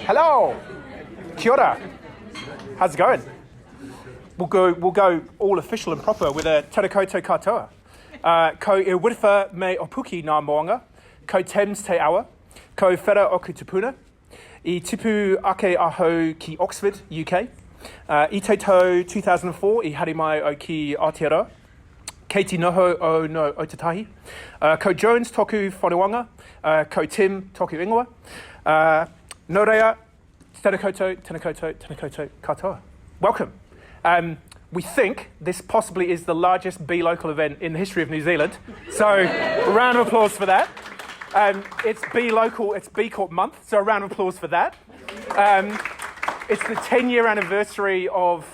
Hello, kia ora. How's it going? We'll go all official and proper with a tera koutou katoa. Ko I wiriwha me opuki ngā moanga, ko Thames te awa, ko whera oku tupuna, I tipu ake aho ki Oxford, UK. I te tau 2004 I hari mai o ki Aotearoa. Kei te noho o no Ōtautahi. Ko Jones toku whanauanga, ko Tim toku ingoa. No rea, tēnā koutou katoa. Welcome. We think this possibly is the largest B Local event in the history of New Zealand. So a round of applause for that. It's B Local, it's B Corp Month, so a round of applause for that. It's the 10-year anniversary of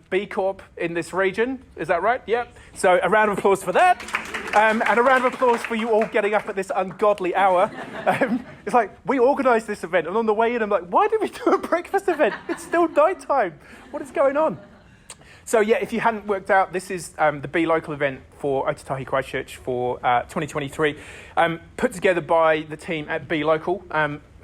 B Corp in this region. Is that right? Yep. So a round of applause for that. And a round of applause for you all getting up at this ungodly hour. It's like, we organised this event, and on the way in, I'm like, why did we do a breakfast event? It's still night time. What is going on? So yeah, if you hadn't worked out, this is the B Local event for Ōtautahi Christchurch for 2023, put together by the team at B Local,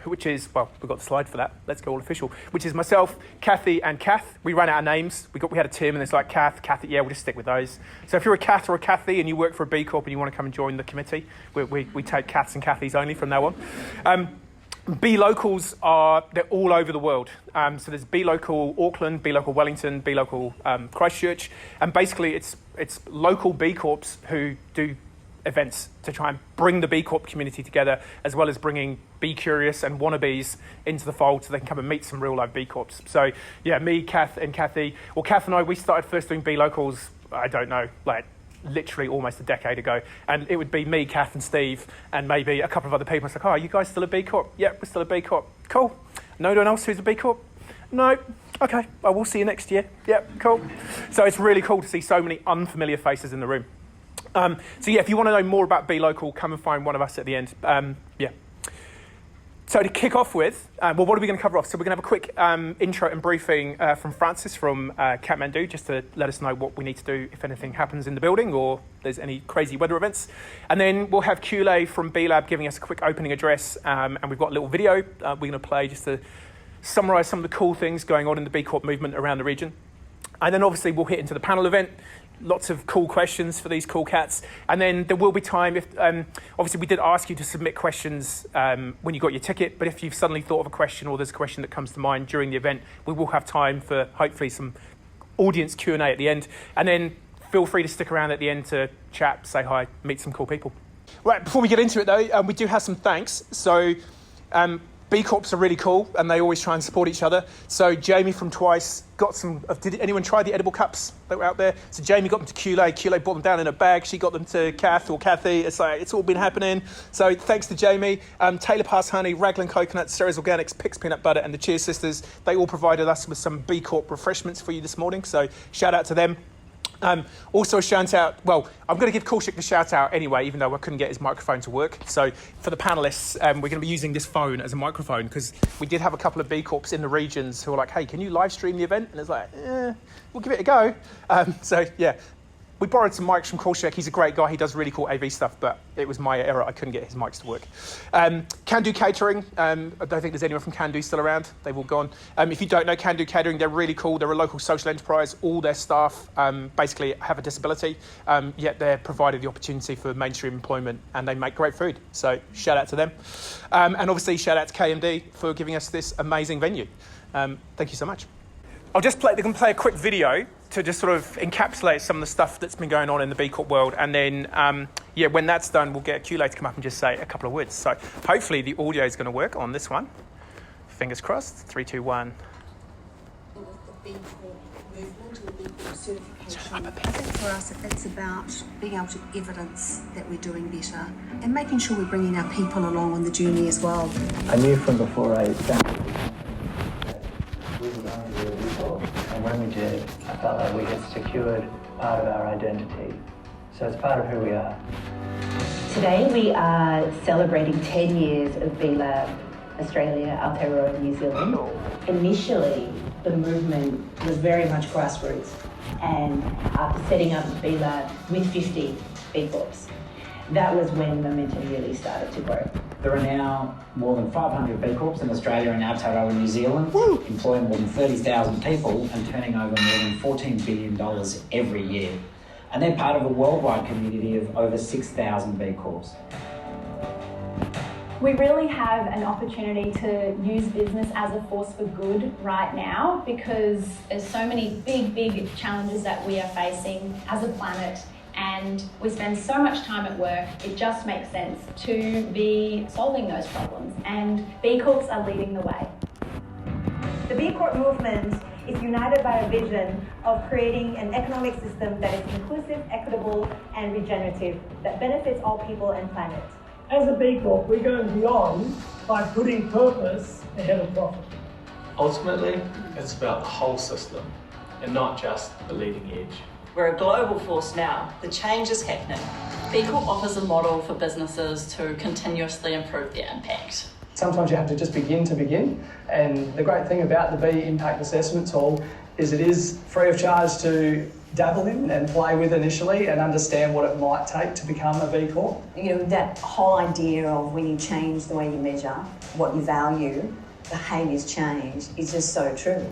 which is, well, we've got the slide for that. Let's go all official. Which is myself, Kathy, and Kath. We ran out of names. We had a Tim, and it's like Kathy. Yeah, we'll just stick with those. So if you're a Kath or a Kathy and you work for a B Corp and you want to come and join the committee, we take Kaths and Kathys only from now on. B Locals they're all over the world. So there's B Local Auckland, B Local Wellington, B Local Christchurch, and basically it's local B Corps who do events to try and bring the B Corp community together, as well as bringing Be Curious and wannabes into the fold so they can come and meet some real life B Corps. So yeah, me, Kath and Kathy, well, Kath and I, we started first doing B Locals, I don't know, like literally almost a decade ago. And it would be me, Kath and Steve, and maybe a couple of other people. It's like, oh, are you guys still a B Corp? Yep, we're still a B Corp. Cool. No one else who's a B Corp? No. Okay, well, we'll see you next year. Yep, cool. So it's really cool to see so many unfamiliar faces in the room. So yeah, if you want to know more about B Local, come and find one of us at the end. Yeah. So to kick off with, well, what are we going to cover off? So we're going to have a quick intro and briefing from Francis from Kathmandu, just to let us know what we need to do if anything happens in the building or there's any crazy weather events. And then we'll have Kule from B Lab giving us a quick opening address, and we've got a little video we're going to play just to summarise some of the cool things going on in the B Corp movement around the region. And then obviously we'll hit into the panel event. Lots of cool questions for these cool cats. And then there will be time if, obviously we did ask you to submit questions when you got your ticket, but if you've suddenly thought of a question or there's a question that comes to mind during the event, we will have time for hopefully some audience Q&A at the end. And then feel free to stick around at the end to chat, say hi, meet some cool people. Right, before we get into it though, we do have some thanks. So B Corps are really cool and they always try and support each other. So Jamie from Twice got some, did anyone try the edible cups that were out there? So Jamie got them to Kule brought them down in a bag, she got them to Kath or Kathy. It's like, it's all been happening. So thanks to Jamie. Taylor Pass Honey, Raglan Coconut, Sarah's Organics, Pix Peanut Butter and the Cheers Sisters, they all provided us with some B Corp refreshments for you this morning. So shout out to them. Also a shout out, well, I'm going to give Kaushik the shout out anyway, even though I couldn't get his microphone to work. So for the panellists, we're going to be using this phone as a microphone because we did have a couple of B Corps in the regions who were like, hey, can you live stream the event? And it's like, we'll give it a go. So yeah, we borrowed some mics from Kaushik. He's a great guy. He does really cool AV stuff, but it was my error. I couldn't get his mics to work. KMD Catering. I don't think there's anyone from KMD still around. They've all gone. If you don't know KMD Catering, they're really cool. They're a local social enterprise. All their staff basically have a disability, yet they're provided the opportunity for mainstream employment and they make great food. So shout out to them. And obviously shout out to KMD for giving us this amazing venue. Thank you so much. I'll just play a quick video to just sort of encapsulate some of the stuff that's been going on in the B Corp world. And then, yeah, when that's done, we'll get Kule to come up and just say a couple of words. So hopefully the audio is going to work on this one. Fingers crossed. 3, 2, 1. The B Corp movement or B Corp certification. I think for us, it's about being able to evidence that we're doing better and making sure we're bringing our people along on the journey as well. I knew from before I started we were going to do a B Corp, and when we did, I felt like we had secured part of our identity. So it's part of who we are. Today we are celebrating 10 years of B Lab Australia, Aotearoa, New Zealand. Initially, the movement was very much grassroots, and after setting up B Lab with 50 B Corps, that was when momentum really started to grow. There are now more than 500 B Corps in Australia and Aotearoa, New Zealand, employing more than 30,000 people and turning over more than $14 billion every year. And they're part of a worldwide community of over 6,000 B Corps. We really have an opportunity to use business as a force for good right now because there's so many big challenges that we are facing as a planet, and we spend so much time at work. It just makes sense to be solving those problems, and B Corps are leading the way. The B Corp movement is united by a vision of creating an economic system that is inclusive, equitable, and regenerative, that benefits all people and planet. As a B Corp, we're going beyond by putting purpose ahead of profit. Ultimately, it's about the whole system and not just the leading edge. We're a global force now. The change is happening. B Corp offers a model for businesses to continuously improve their impact. Sometimes you have to just begin, and the great thing about the B Impact Assessment tool is it is free of charge to dabble in and play with initially and understand what it might take to become a B Corp. You know, that whole idea of when you change the way you measure, what you value, behaviours change is just so true.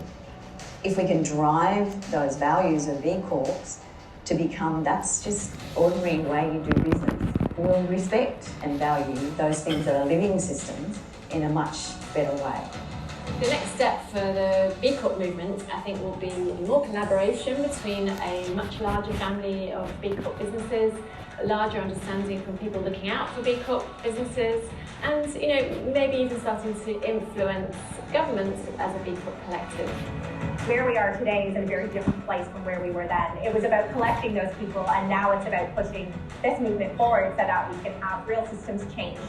If we can drive those values of B Corps to become, that's just ordinary way you do business, we'll respect and value those things that are living systems in a much better way. The next step for the B Corp movement, I think, will be more collaboration between a much larger family of B Corp businesses, a larger understanding from people looking out for B Corp businesses, and maybe even starting to influence governments as a B Corp collective. Where we are today is in a very different place from where we were then. It was about collecting those people, and now it's about pushing this movement forward so that we can have real systems change,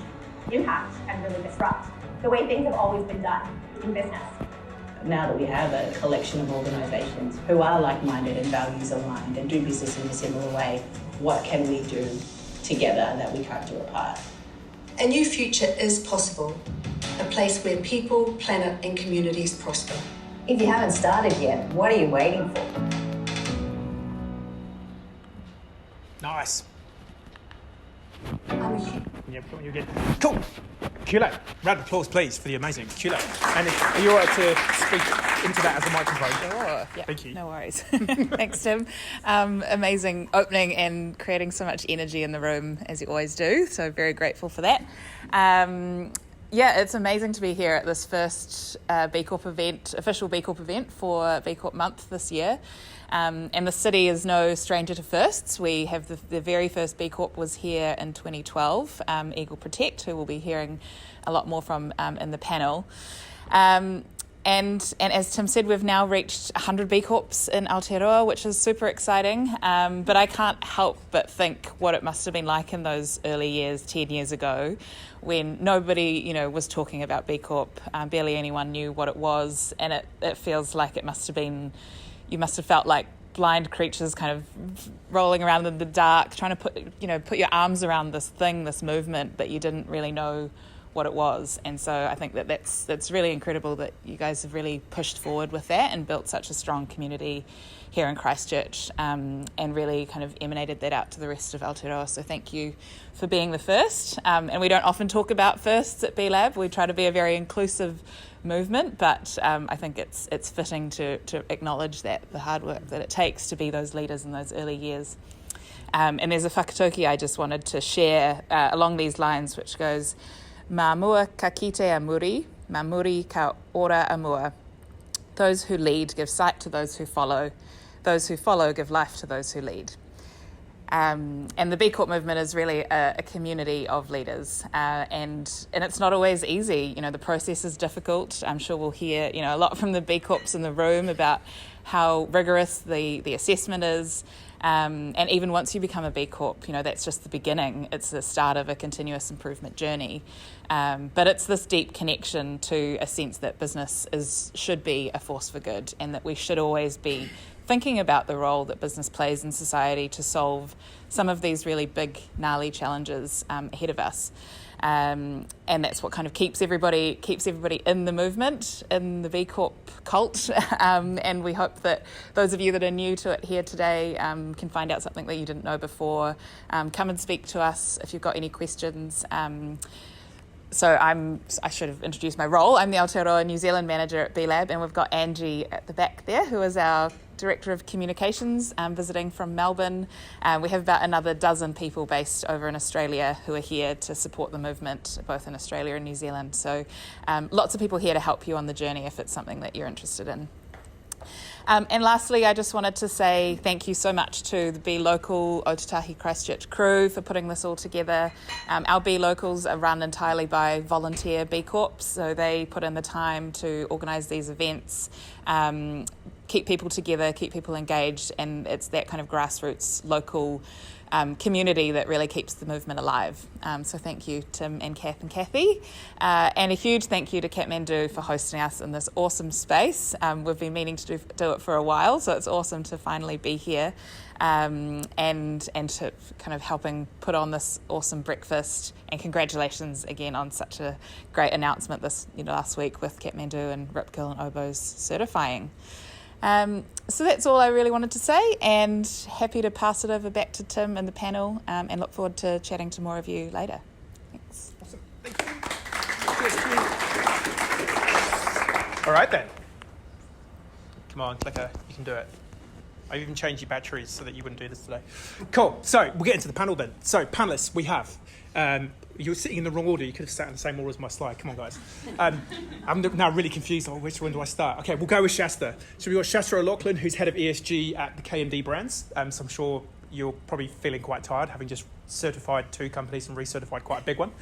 impact, and really disrupt the way things have always been done in business. Now that we have a collection of organisations who are like-minded and values-aligned and do business in a similar way, what can we do together that we can't do apart? A new future is possible, a place where people, planet and communities prosper. If you haven't started yet, what are you waiting for? Nice. Yep, you're good. Cool. Kilo. Round of applause, please, for the amazing Kilo. And are you all right to speak into that as a microphone? Sure. Yeah, thank you. No worries. Thanks, Tim. Amazing opening and creating so much energy in the room, as you always do. So very grateful for that. Yeah, it's amazing to be here at this first B Corp event, official B Corp event for B Corp Month this year. And the city is no stranger to firsts. We have the very first B Corp was here in 2012, Eagle Protect, who we'll be hearing a lot more from in the panel. And as Tim said, we've now reached 100 B Corps in Aotearoa, which is super exciting. But I can't help but think what it must have been like in those early years, 10 years ago, when nobody, was talking about B Corp. Barely anyone knew what it was, and it feels like it must have been. You must have felt like blind creatures kind of rolling around in the dark, trying to put your arms around this thing, this movement, but you didn't really know what it was. And so I think that's really incredible that you guys have really pushed forward with that and built such a strong community here in Christchurch, and really kind of emanated that out to the rest of Aotearoa. So thank you for being the first. And we don't often talk about firsts at B Lab. We try to be a very inclusive movement, but I think it's fitting to acknowledge that the hard work that it takes to be those leaders in those early years. And there's a whakatauki I just wanted to share along these lines, which goes, "Mā mua ka kite a muri, mā muri ka ora a mua. Those who lead give sight to those who follow. Those who follow give life to those who lead." And the B Corp movement is really a community of leaders, and it's not always easy. The process is difficult. I'm sure we'll hear a lot from the B Corps in the room about how rigorous the assessment is. And even once you become a B Corp, that's just the beginning. It's the start of a continuous improvement journey. But it's this deep connection to a sense that business should be a force for good, and that we should always be thinking about the role that business plays in society to solve some of these really big, gnarly challenges ahead of us. And that's what kind of keeps everybody in the movement, in the B Corp cult. And we hope that those of you that are new to it here today can find out something that you didn't know before. Come and speak to us if you've got any questions. So I should have introduced my role. I'm the Aotearoa New Zealand manager at B Lab, and we've got Angie at the back there, who is our Director of Communications, visiting from Melbourne. We have about another dozen people based over in Australia who are here to support the movement, both in Australia and New Zealand. So lots of people here to help you on the journey if it's something that you're interested in. And lastly, I just wanted to say thank you so much to the B Local Ōtautahi Christchurch crew for putting this all together. Our B Locals are run entirely by volunteer B Corps, so they put in the time to organise these events, keep people together, keep people engaged, and it's that kind of grassroots local community that really keeps the movement alive. So thank you, Tim and Kath and Kathy. And a huge thank you to Kathmandu for hosting us in this awesome space. We've been meaning to do it for a while, so it's awesome to finally be here and to kind of helping put on this awesome breakfast. And congratulations again on such a great announcement this last week with Kathmandu and Ripgill and Obo's certifying. So that's all I really wanted to say, and happy to pass it over back to Tim and the panel, and look forward to chatting to more of you later. Thanks. Awesome. Thank you. All right then. Come on, clicker, you can do it. I've even changed your batteries so that you wouldn't do this today. Cool. So we'll get into the panel then. So panelists, we have. You were sitting in the wrong order. You could have sat in the same order as my slide. Come on, guys. I'm now really confused. Which one do I start? Okay, we'll go with Shasta. So we've got Shasta O'Loughlin, who's head of ESG at the KMD Brands. So I'm sure you're probably feeling quite tired, having just certified 2 companies and recertified quite a big one.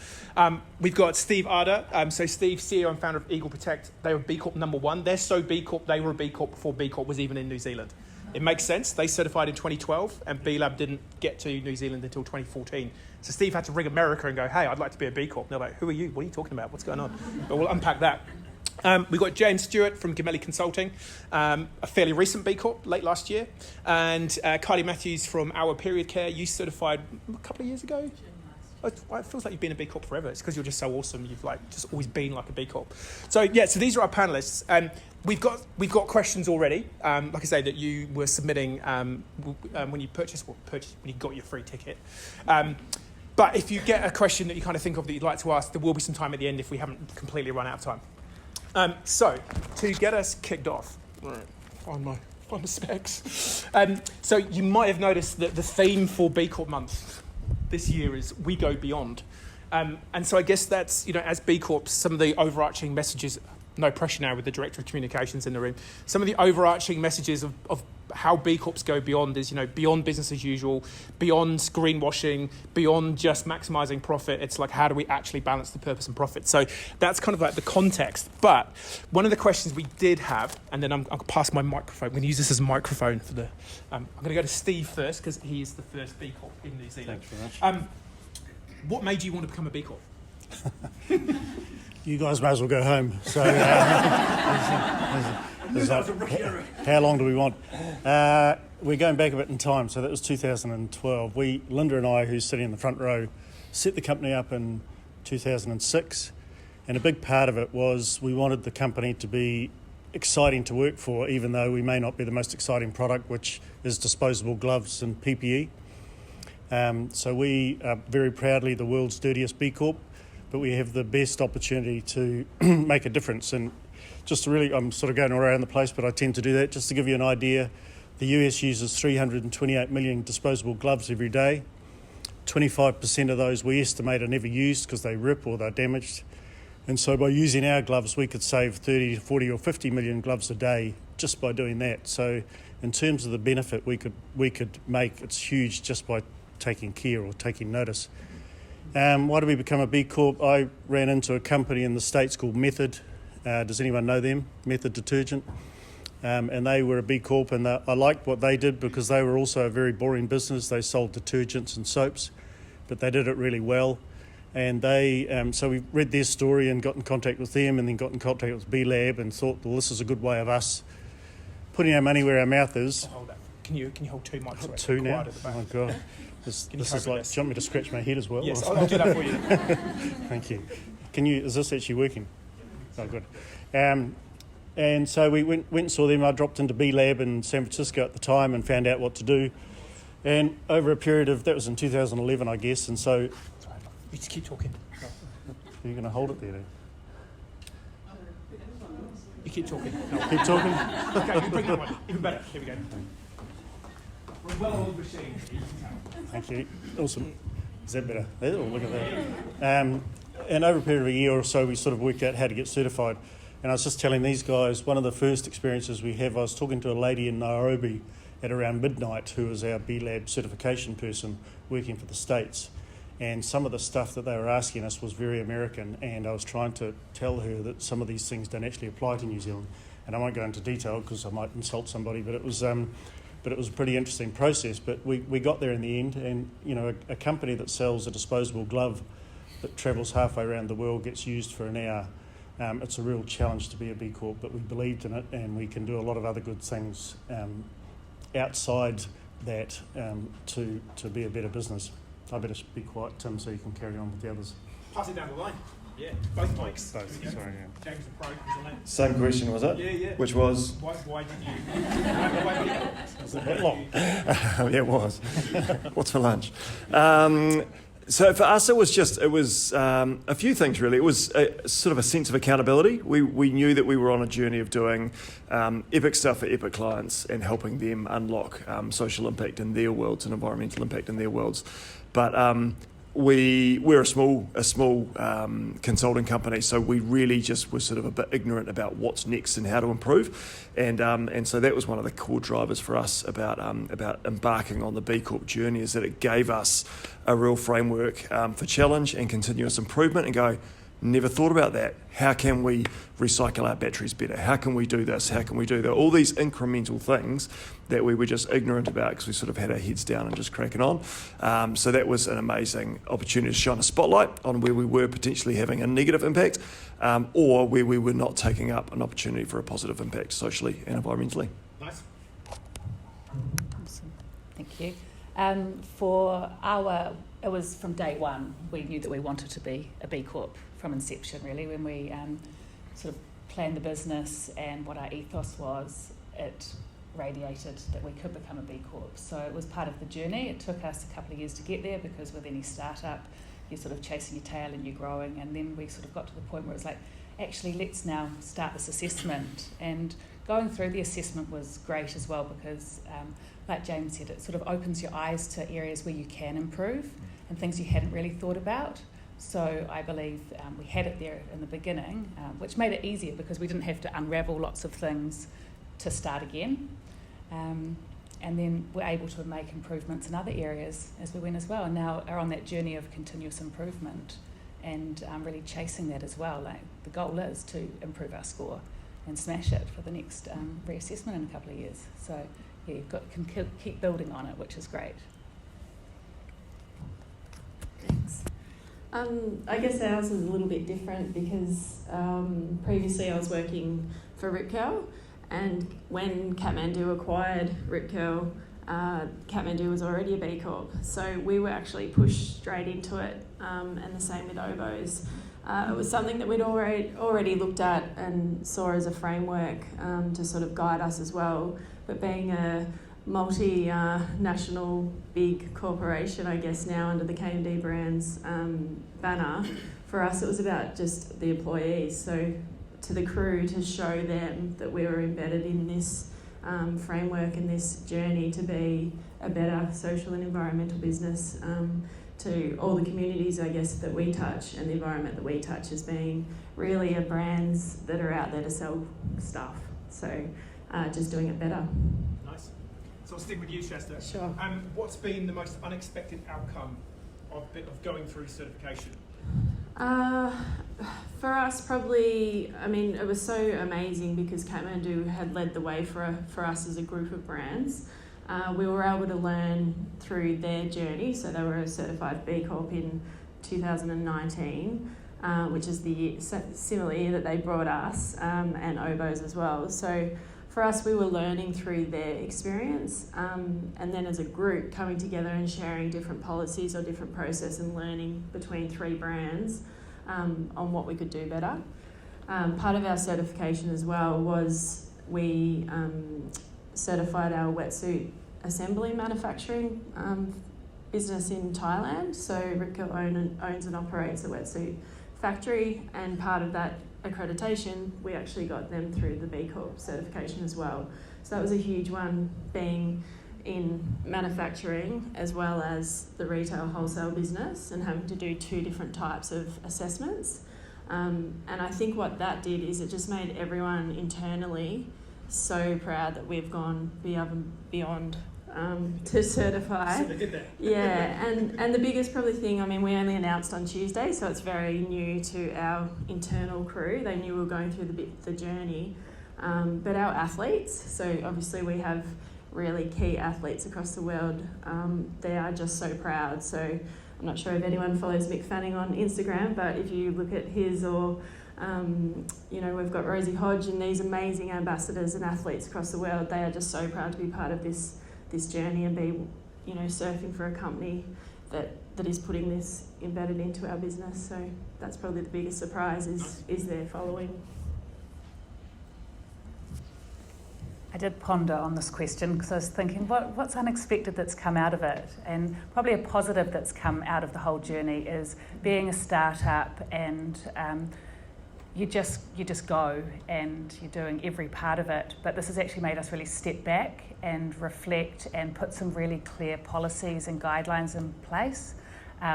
We've got Steve Arder. So Steve, CEO and founder of Eagle Protect. They were B Corp #1. They're so B Corp, they were a B Corp before B Corp was even in New Zealand. It makes sense. They certified in 2012, and B Lab didn't get to New Zealand until 2014. So Steve had to ring America and go, hey, I'd like to be a B Corp. And they're like, who are you? What are you talking about? What's going on? But we'll unpack that. We've got James Stewart from Gemelli Consulting, a fairly recent B Corp, late last year. And Kylie Matthews from Our Period Care. You certified a couple of years ago? It feels like you've been a B Corp forever. It's because you're just so awesome. You've just always been like a B Corp. So so these are our panelists. We've got questions already. Like I say, that you were submitting when you when you got your free ticket. But if you get a question that you kind of think of that you'd like to ask, there will be some time at the end if we haven't completely run out of time. So to get us kicked off, find my specs. So you might have noticed that the theme for B Corp Month this year is We Go Beyond. And so I guess that's, as B Corps, some of the overarching messages, no pressure now with the Director of Communications in the room, some of the overarching messages of how B Corps go beyond is, beyond business as usual, beyond greenwashing, beyond just maximising profit. It's like, how do we actually balance the purpose and profit? So that's kind of like the context. But one of the questions we did have, and then I'm going to pass my microphone. I'm going to use this as a microphone for the... I'm going to go to Steve first, because he is the first B Corp in New Zealand. Thanks very much. What made you want to become a B Corp? You guys may as well go home. So, how long do we want? We're going back a bit in time. So that was 2012. Linda and I, who's sitting in the front row, set the company up in 2006. And a big part of it was we wanted the company to be exciting to work for, even though we may not be the most exciting product, which is disposable gloves and PPE. So we are very proudly the world's dirtiest B Corp, but we have the best opportunity to make a difference. And just to really, I'm sort of going around the place, but I tend to do that. Just to give you an idea, the US uses 328 million disposable gloves every day. 25% of those we estimate are never used because they rip or they're damaged. And so by using our gloves, we could save 30, 40 or 50 million gloves a day just by doing that. So in terms of the benefit we could make, it's huge just by taking care or taking notice. Why did we become a B Corp? I ran into a company in the States called Method. Does anyone know them? Method Detergent. And they were a B Corp, and I liked what they did because they were also a very boring business. They sold detergents and soaps, but they did it really well. And so we read their story and got in contact with them, and then got in contact with B Lab and thought, well, this is a good way of us putting our money where our mouth is. Hold that. Can you hold 2 mics? Two now? Oh, God. This is like, do you want me to scratch my head as well? Yes, I'll do that for you. Thank you. Is this actually working? Oh, good. And so we went and saw them. I dropped into B Lab in San Francisco at the time and found out what to do. And over a period of, that was in 2011, I guess, and so... You just keep talking. Are you going to hold it there, then? You keep talking. Keep talking? Okay, you bring that one. Even better. Here we go. We're a well-oiled machine. Thank you. Awesome. Is that better? Oh, look at that. And over a period of a year or so, we sort of worked out how to get certified. And I was just telling these guys, one of the first experiences we have, I was talking to a lady in Nairobi at around midnight who was our B Lab certification person working for the States. And some of the stuff that they were asking us was very American, and I was trying to tell her that some of these things don't actually apply to New Zealand. And I won't go into detail because I might insult somebody, but it was a pretty interesting process. But we got there in the end, and you know, a company that sells a disposable glove that travels halfway around the world gets used for an hour. It's a real challenge to be a B Corp, but we believed in it, and we can do a lot of other good things outside that to be a better business. I better be quiet, Tim, so you can carry on with the others. Pass it down the line. Yeah, both mics. Both, sorry, yeah. James the Pro, who's on that. Same question, was it? Yeah. Which was? Why did you? Was it that long? Yeah, it was. What's for lunch? So for us, it was a few things really. It was sort of a sense of accountability. We knew that we were on a journey of doing epic stuff for epic clients and helping them unlock social impact in their worlds and environmental impact in their worlds. But we're a small consulting company, so we really just were sort of a bit ignorant about what's next and how to improve, and so that was one of the core drivers for us about embarking on the B Corp journey, is that it gave us a real framework for challenge and continuous improvement, and go, never thought about that. How can we recycle our batteries better? How can we do this? How can we do that? All these incremental things that we were just ignorant about because we sort of had our heads down and just cracking on. So that was an amazing opportunity to shine a spotlight on where we were potentially having a negative impact, or where we were not taking up an opportunity for a positive impact socially and environmentally. Nice. Awesome. Thank you. It was from day one, we knew that we wanted to be a B Corp from inception, really. When we sort of planned the business and what our ethos was, it radiated that we could become a B Corp. So it was part of the journey. It took us a couple of years to get there, because with any startup, you're sort of chasing your tail and you're growing. And then we sort of got to the point where it's like, actually, let's now start this assessment. And going through the assessment was great as well, because like James said, it sort of opens your eyes to areas where you can improve and things you hadn't really thought about. So I believe we had it there in the beginning, which made it easier because we didn't have to unravel lots of things to start again. And then we're able to make improvements in other areas as we went as well, and now are on that journey of continuous improvement and really chasing that as well. Like, the goal is to improve our score and smash it for the next reassessment in a couple of years. So yeah, can keep building on it, which is great. Thanks. I guess ours is a little bit different because previously I was working for Rip Curl, and when Kathmandu acquired Rip Curl, Kathmandu was already a B Corp, so we were actually pushed straight into it, and the same with Oboz. It was something that we'd already looked at and saw as a framework to sort of guide us as well, but being a multi-national big corporation, I guess now under the KMD Brands banner, for us it was about just the employees, so to the crew, to show them that we were embedded in this framework and this journey to be a better social and environmental business, to all the communities, I guess, that we touch, and the environment that we touch as being really brands that are out there to sell stuff. So just doing it better. Nice. So I'll stick with you, Chester. Sure. What's been the most unexpected outcome of going through certification? For us, probably, I mean, it was so amazing because Kathmandu had led the way for us as a group of brands. We were able to learn through their journey, so they were a certified B Corp in 2019, which is the similar year that they brought us, and Oboz as well. So for us, we were learning through their experience, and then as a group coming together and sharing different policies or different process and learning between 3 brands on what we could do better. Part of our certification as well was we certified our wetsuit assembly manufacturing business in Thailand. So Ripco owns and operates a wetsuit factory, and part of that accreditation, we actually got them through the B Corp certification as well. So that was a huge one, being in manufacturing as well as the retail wholesale business and having to do 2 different types of assessments. And I think what that did is it just made everyone internally so proud that we've gone beyond to certify. So they did that. Yeah, and the biggest probably thing, I mean, we only announced on Tuesday, so it's very new to our internal crew. They knew we were going through the journey. But our athletes, so obviously we have really key athletes across the world, they are just so proud. So I'm not sure if anyone follows Mick Fanning on Instagram, but if you look at his or we've got Rosie Hodge and these amazing ambassadors and athletes across the world, they are just so proud to be part of this journey and be, surfing for a company that is putting this embedded into our business. So that's probably the biggest surprise is their following. I did ponder on this question because I was thinking, what's unexpected that's come out of it? And probably a positive that's come out of the whole journey is being a startup, and you just go and you're doing every part of it. But this has actually made us really step back and reflect and put some really clear policies and guidelines in place,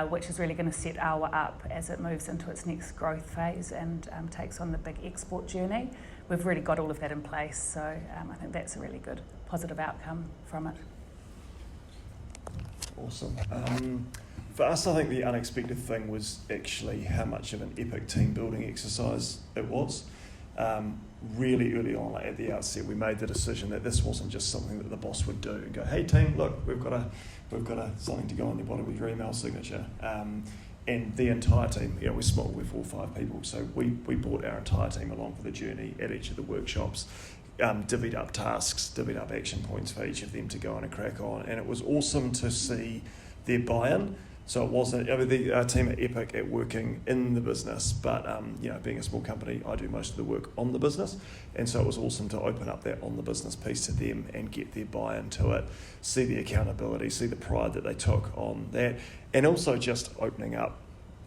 which is really going to set Aotearoa up as it moves into its next growth phase and takes on the big export journey. We've really got all of that in place, so I think that's a really good positive outcome from it. Awesome. For us, I think the unexpected thing was actually how much of an epic team building exercise it was. Really early on, at the outset, we made the decision that this wasn't just something that the boss would do and go, "Hey team, look, we've got something to go on the bottom of your email signature." And the entire team, we're small, we're 4 or 5 people, so we brought our entire team along for the journey at each of the workshops, divvied up tasks, divvied up action points for each of them to go on and crack on, and it was awesome to see their buy-in. So it wasn't, the team at Epic at working in the business, but being a small company, I do most of the work on the business, and so it was awesome to open up that on the business piece to them and get their buy-in to it, see the accountability, see the pride that they took on that, and also just opening up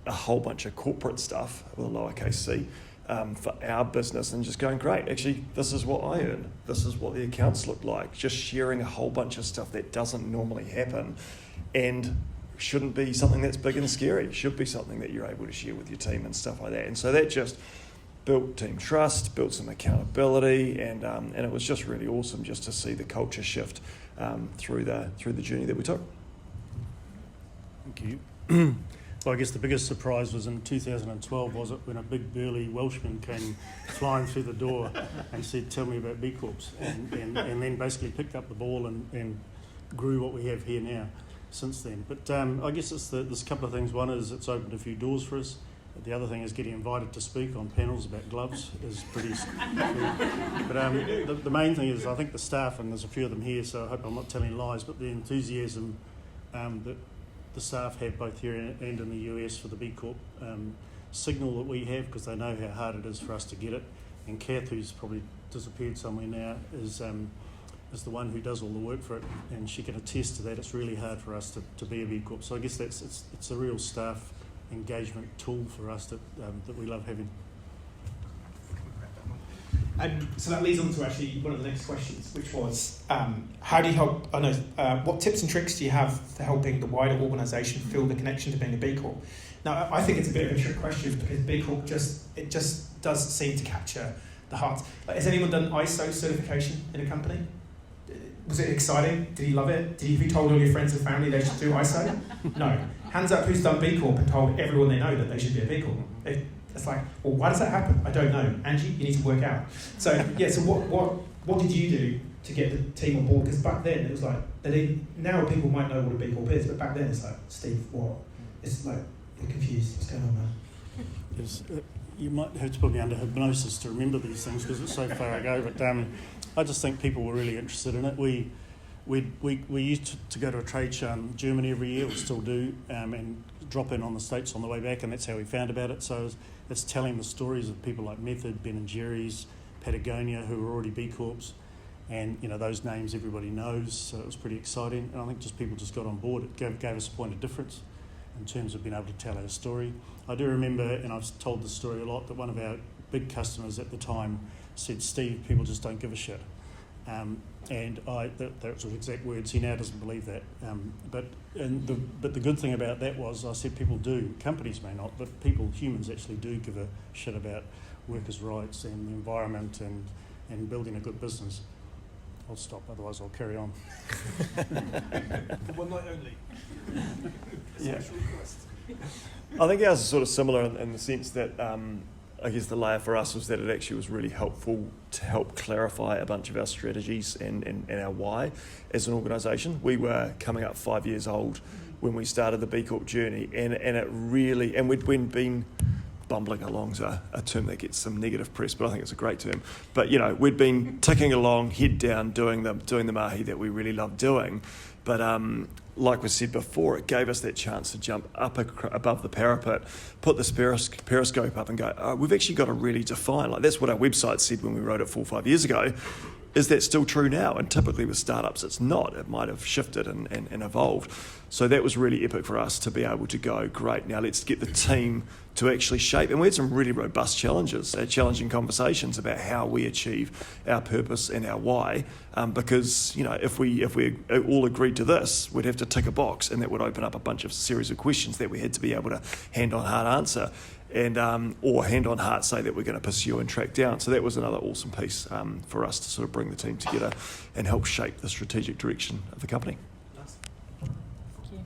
a whole bunch of corporate stuff with a lowercase c for our business and just going, great, actually this is what I earn, this is what the accounts look like, just sharing a whole bunch of stuff that doesn't normally happen and shouldn't be something that's big and scary. It should be something that you're able to share with your team and stuff like that. And so that just built team trust, built some accountability, and it was just really awesome just to see the culture shift through the journey that we took. Thank you. Well, I guess the biggest surprise was in 2012, was it, when a big burly Welshman came flying through the door and said, "Tell me about B Corps," and then basically picked up the ball and grew what we have here now since then. But I guess there's a couple of things. One is it's opened a few doors for us. The other thing is getting invited to speak on panels about gloves is pretty cool. But the main thing is I think the staff, and there's a few of them here, so I hope I'm not telling lies, but the enthusiasm that the staff have both here and in the US for the B Corp signal that we have, because they know how hard it is for us to get it. And Kath, who's probably disappeared somewhere now, is the one who does all the work for it, and she can attest to that. It's really hard for us to be a B Corp. So I guess it's a real staff engagement tool for us that we love having. And so that leads on to actually one of the next questions, which was, how do you help, what tips and tricks do you have for helping the wider organisation feel the connection to being a B Corp? Now, I think it's a bit of a trick question because B Corp just does seem to capture the heart. Has anyone done ISO certification in a company? Was it exciting? Did you love it? Have you told all your friends and family they should do ISO? No. Hands up who's done B Corp and told everyone they know that they should be a B Corp. It's like, well, why does that happen? I don't know. Angie, you need to work out. So what did you do to get the team on board? Because back then it was like, now people might know what a B Corp is, but back then it's like, Steve, what? It's like, you're confused. What's going on, man? is you might have to put me under hypnosis to remember these things because it's so far ago. But I just think people were really interested in it. We used to go to a trade show in Germany every year. We still do, and drop in on the States on the way back, and that's how we found about it. So it's telling the stories of people like Method, Ben & Jerry's, Patagonia, who were already B Corps, and those names everybody knows. So it was pretty exciting, and I think people just got on board. It gave us a point of difference in terms of being able to tell our story. I do remember, and I've told this story a lot, that one of our big customers at the time said, "Steve, people just don't give a shit." And that was exact words. He now doesn't believe that. But the good thing about that was I said people do. Companies may not, but humans actually do give a shit about workers' rights and the environment and building a good business. I'll stop, otherwise I'll carry on. For one night only. Yeah. I think ours is sort of similar in the sense that I guess the layer for us was that it actually was really helpful to help clarify a bunch of our strategies and our why as an organisation. We were coming up 5 years old when we started the B Corp journey, and it really, and we'd been bumbling along's a term that gets some negative press, but I think it's a great term. But we'd been ticking along, head down, doing the mahi that we really loved doing. But like we said before, it gave us that chance to jump up above the parapet, put the periscope up and go, oh, we've actually got to really define, like that's what our website said when we wrote it 4 or 5 years ago. Is that still true now? And typically with startups, it's not. It might have shifted and evolved. So that was really epic for us to be able to go, great, now let's get the team to actually shape. And we had some really robust challenges, challenging conversations about how we achieve our purpose and our why. Because, if we all agreed to this, we'd have to tick a box, and that would open up a bunch of series of questions that we had to be able to hand on heart answer. And or hand on heart say that we're going to pursue and track down. So that was another awesome piece for us to sort of bring the team together and help shape the strategic direction of the company. Thank you.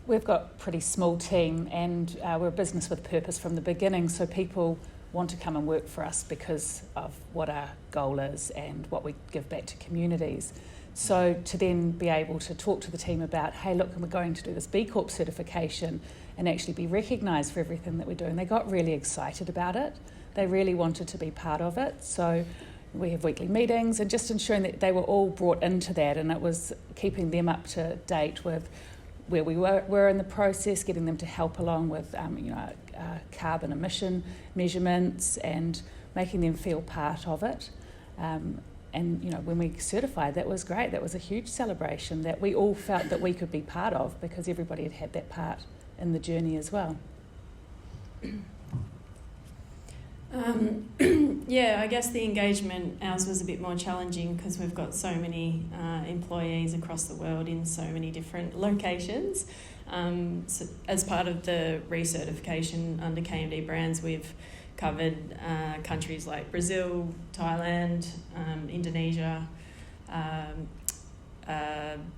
We've got a pretty small team, and we're a business with purpose from the beginning, so people want to come and work for us because of what our goal is and what we give back to communities. So to then be able to talk to the team about, hey, look, we're going to do this B Corp certification and actually be recognised for everything that we're doing. They got really excited about it. They really wanted to be part of it. So we have weekly meetings and just ensuring that they were all brought into that, and it was keeping them up to date with where we were in the process, getting them to help along with carbon emission measurements and making them feel part of it. And when we certified, that was great. That was a huge celebration that we all felt that we could be part of because everybody had had that part in the journey as well. Yeah, I guess the engagement, ours was a bit more challenging because we've got so many employees across the world in so many different locations. So as part of the recertification under KMD Brands, we've covered countries like Brazil, Thailand, Indonesia,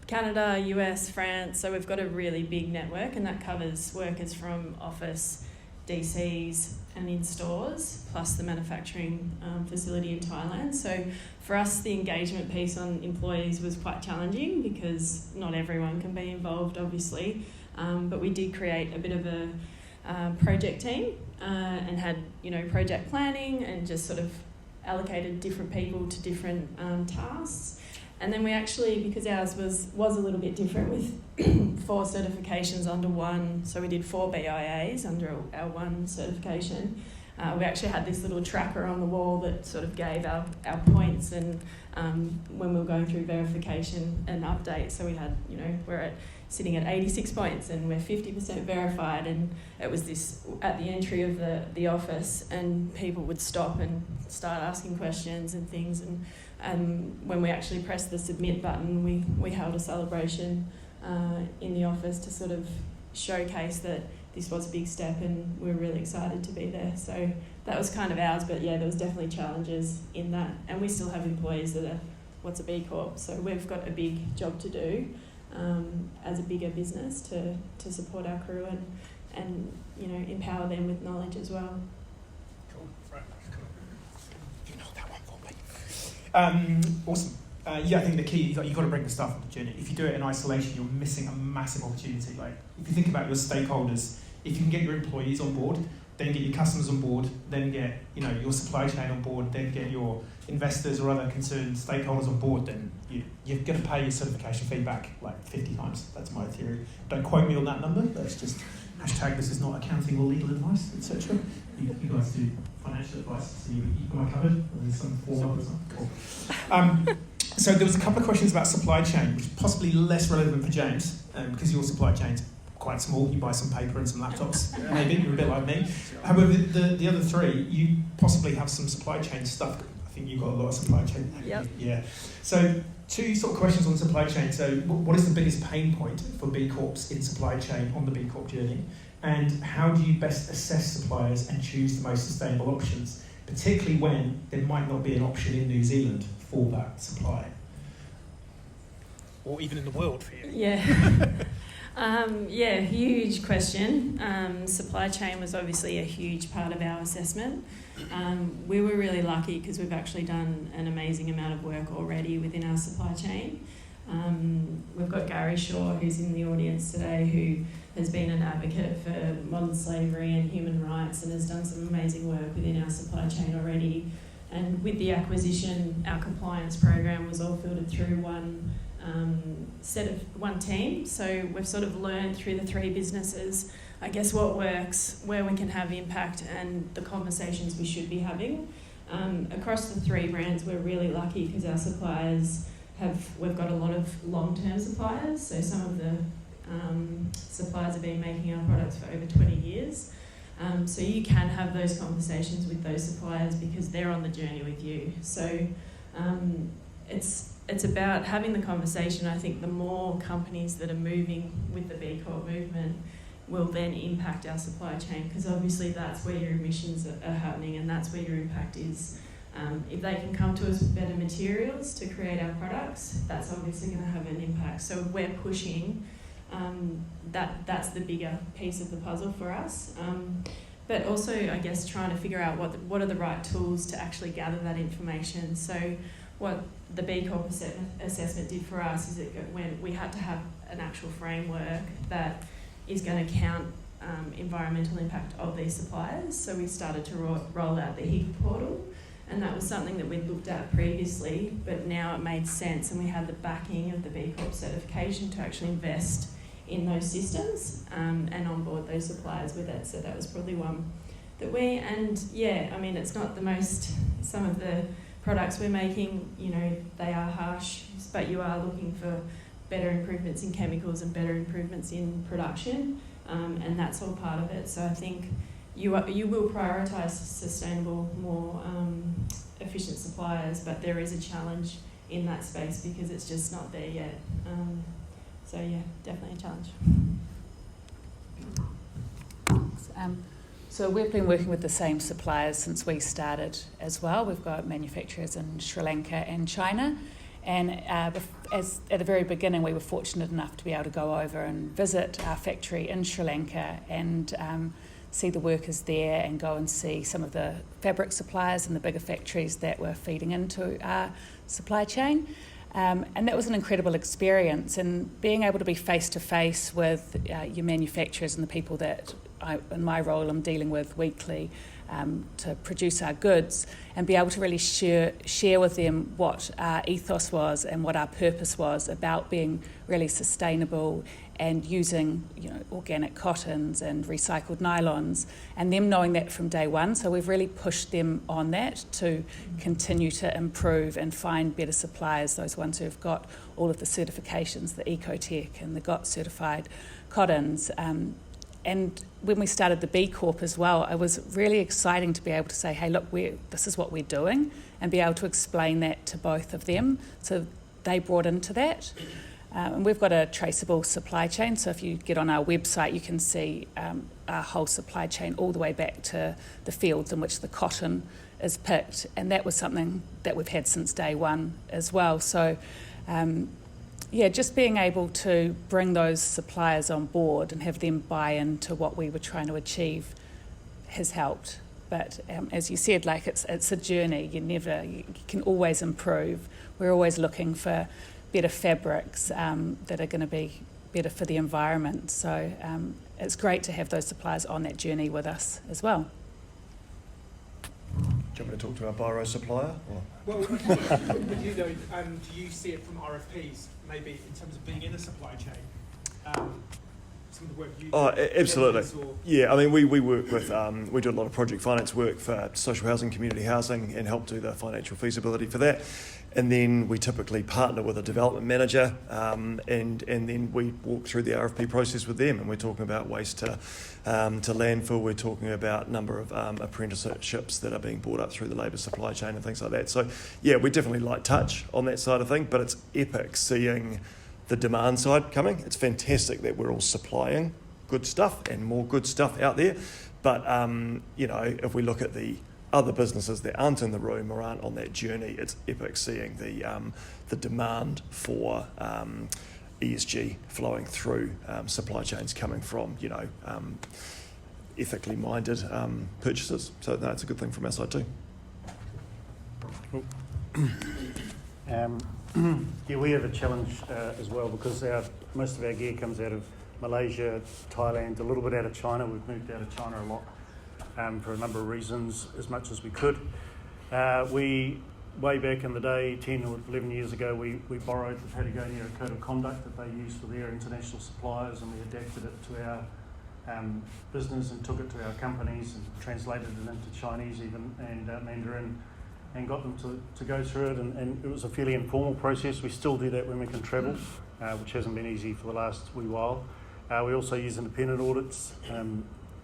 Canada, US, France. So we've got a really big network, and that covers workers from office, DCs and in stores, plus the manufacturing facility in Thailand. So for us, the engagement piece on employees was quite challenging because not everyone can be involved, obviously. But we did create a bit of a project team and had, project planning and just sort of allocated different people to different tasks. And then we actually, because ours was a little bit different with 4 certifications under one, so we did 4 BIAs under our one certification. We actually had this little tracker on the wall that sort of gave our points and when we were going through verification and update. So we had, we're sitting at 86 points and we're 50% verified, and it was this at the entry of the office, and people would stop and start asking questions and things, and when we actually pressed the submit button, we held a celebration in the office to sort of showcase that this was a big step and we're really excited to be there. So that was kind of ours, but yeah, there was definitely challenges in that, and we still have employees that are what's a B Corp, so we've got a big job to do as a bigger business to support our crew and empower them with knowledge as well. Cool. Right. You know that one for me. Awesome. I think the key is that you've got to bring the staff on the journey. If you do it in isolation, you're missing a massive opportunity. Like, if you think about your stakeholders, if you can get your employees on board, then get your customers on board, then get your supply chain on board, then get your investors or other concerned stakeholders on board, then you've got to pay your certification fee back like 50 times. That's my theory. Don't quote me on that number. That's just hashtag this is not accounting or legal advice, etc. You guys do financial advice, so you got covered. There's some form of Cool. So there was a couple of questions about supply chain, which is possibly less relevant for James, because your supply chain's quite small. You buy some paper and some laptops, maybe. You're a bit like me. However, the other three, you possibly have some supply chain stuff. I think you've got a lot of supply chain. Yep. Yeah. So two sort of questions on supply chain. So what is the biggest pain point for B Corps in supply chain on the B Corp journey? And how do you best assess suppliers and choose the most sustainable options, particularly when there might not be an option in New Zealand for that supply? Or even in the world for you? Yeah. Huge question. Supply chain was obviously a huge part of our assessment. We were really lucky because we've actually done an amazing amount of work already within our supply chain. We've got Gary Shaw, who's in the audience today, who has been an advocate for modern slavery and human rights and has done some amazing work within our supply chain already. And with the acquisition, our compliance program was all filtered through one team. So we've sort of learned through the three businesses, I guess, what works, where we can have impact, and the conversations we should be having. Across the three brands, we're really lucky because our suppliers we've got a lot of long-term suppliers. So some of the suppliers have been making our products for over 20 years. So you can have those conversations with those suppliers because they're on the journey with you. So it's about having the conversation. I think the more companies that are moving with the B Corp movement will then impact our supply chain, because obviously that's where your emissions are happening and that's where your impact is. If they can come to us with better materials to create our products, that's obviously going to have an impact. So if we're pushing, that's the bigger piece of the puzzle for us. But also, I guess, trying to figure out what are the right tools to actually gather that information. So what the B Corp assessment did for us is when we had to have an actual framework that is going to count environmental impact of these suppliers. So we started to roll out the HIG portal, and that was something that we'd looked at previously, but now it made sense, and we had the backing of the B Corp certification to actually invest in those systems and onboard those suppliers with it. So that was probably one that it's not the most, some of the products we're making, they are harsh, but you are looking for better improvements in chemicals and better improvements in production, and that's all part of it. So I think you will prioritise sustainable, more efficient suppliers, but there is a challenge in that space because it's just not there yet. So yeah, definitely a challenge. So we've been working with the same suppliers since we started as well. We've got manufacturers in Sri Lanka and China. And at the very beginning, we were fortunate enough to be able to go over and visit our factory in Sri Lanka and see the workers there and go and see some of the fabric suppliers and the bigger factories that were feeding into our supply chain. And that was an incredible experience, and being able to be face-to-face with your manufacturers and the people that in my role I'm dealing with weekly to produce our goods, and be able to really share with them what our ethos was and what our purpose was about being really sustainable and using organic cottons and recycled nylons, and them knowing that from day one. So we've really pushed them on that to continue to improve and find better suppliers, those ones who have got all of the certifications, the Ecotech and the GOT certified cottons. And when we started the B Corp as well, it was really exciting to be able to say, hey, look, this is what we're doing, and be able to explain that to both of them. So they brought into that. And we've got a traceable supply chain. So if you get on our website, you can see our whole supply chain all the way back to the fields in which the cotton is picked. And that was something that we've had since day one as well. So just being able to bring those suppliers on board and have them buy into what we were trying to achieve has helped. But as you said, it's a journey. You can always improve. We're always looking for better fabrics that are going to be better for the environment. So it's great to have those suppliers on that journey with us as well. Do you want me to talk to our biro supplier? Or? Well, with you though, do you see it from RFPs, maybe in terms of being in a supply chain? Some of the work you do? Oh, absolutely. Or... Yeah, I mean, we work with, we do a lot of project finance work for social housing, community housing, and help do the financial feasibility for that. And then we typically partner with a development manager, and then we walk through the RFP process with them, and we're talking about waste to landfill. We're talking about number of apprenticeships that are being brought up through the labour supply chain and things like that. So yeah, we definitely light touch on that side of things, but it's epic seeing the demand side coming. It's fantastic that we're all supplying good stuff and more good stuff out there. But you know, if we look at the other businesses that aren't in the room or aren't on that journey, it's epic seeing the demand for ESG flowing through supply chains coming from, you know, ethically minded purchasers. So no, it's a good thing from our side too. Yeah, we have a challenge as well because most of our gear comes out of Malaysia, Thailand, a little bit out of China. We've moved out of China a lot for a number of reasons, as much as we could. Way back in the day, 10 or 11 years ago, we borrowed the Patagonia Code of Conduct that they use for their international suppliers, and we adapted it to our business and took it to our companies and translated it into Chinese even and Mandarin, and got them to go through it, and it was a fairly informal process. We still do that when we can travel, which hasn't been easy for the last wee while. We also use independent audits,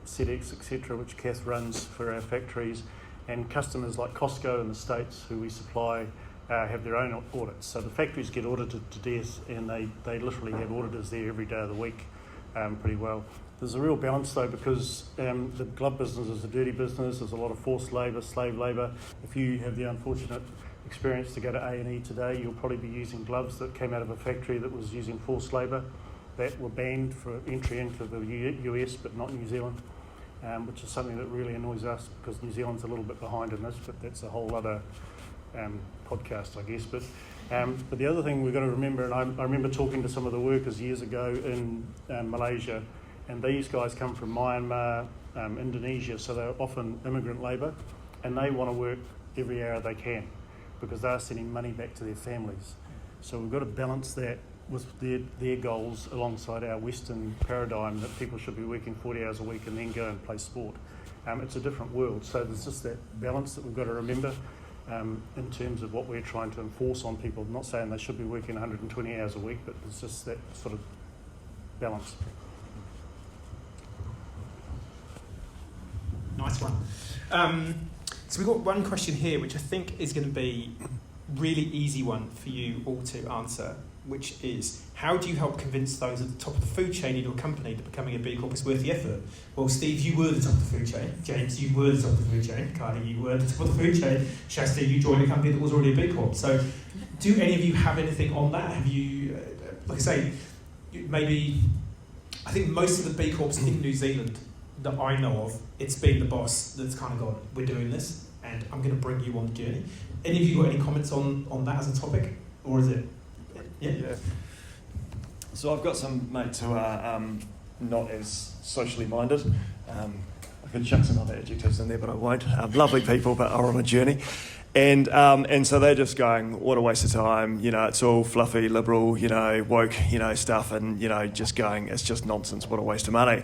SEDEX, etc., which Kath runs for our factories, and customers like Costco in the States, who we supply, have their own audits. So the factories get audited to death, and they literally have auditors there every day of the week pretty well. There's a real balance though, because the glove business is a dirty business. There's a lot of forced labour, slave labour. If you have the unfortunate experience to go to A&E today, you'll probably be using gloves that came out of a factory that was using forced labour that were banned for entry into the US but not New Zealand, which is something that really annoys us because New Zealand's a little bit behind in this, but that's a whole other podcast, I guess. But the other thing we've got to remember, and I remember talking to some of the workers years ago in Malaysia, and these guys come from Myanmar, Indonesia, so they're often immigrant labour, and they want to work every hour they can because they're sending money back to their families. So we've got to balance that with their goals alongside our Western paradigm that people should be working 40 hours a week and then go and play sport. It's a different world, so there's just that balance that we've got to remember in terms of what we're trying to enforce on people. I'm not saying they should be working 120 hours a week, but there's just that sort of balance. Nice one. So we've got one question here, which I think is going to be a really easy one for you all to answer, which is, how do you help convince those at the top of the food chain in your company that becoming a B Corp is worth the effort? Well, Steve, you were the top of the food chain. James, you were the top of the food chain. Carly, you were the top of the food chain. Shasta, you joined a company that was already a B Corp. So do any of you have anything on that? Have you, like I say, maybe, I think most of the B Corps in New Zealand that I know of, it's been the boss that's kind of gone, we're doing this, and I'm going to bring you on the journey. Any of you got any comments on that as a topic? Or is it... Yeah. So I've got some mates who are not as socially minded. I could chuck some other adjectives in there, but I won't. Lovely people, but are on a journey. And so they're just going, what a waste of time, you know, it's all fluffy, liberal, you know, woke, you know, stuff, and, you know, just going, it's just nonsense, what a waste of money.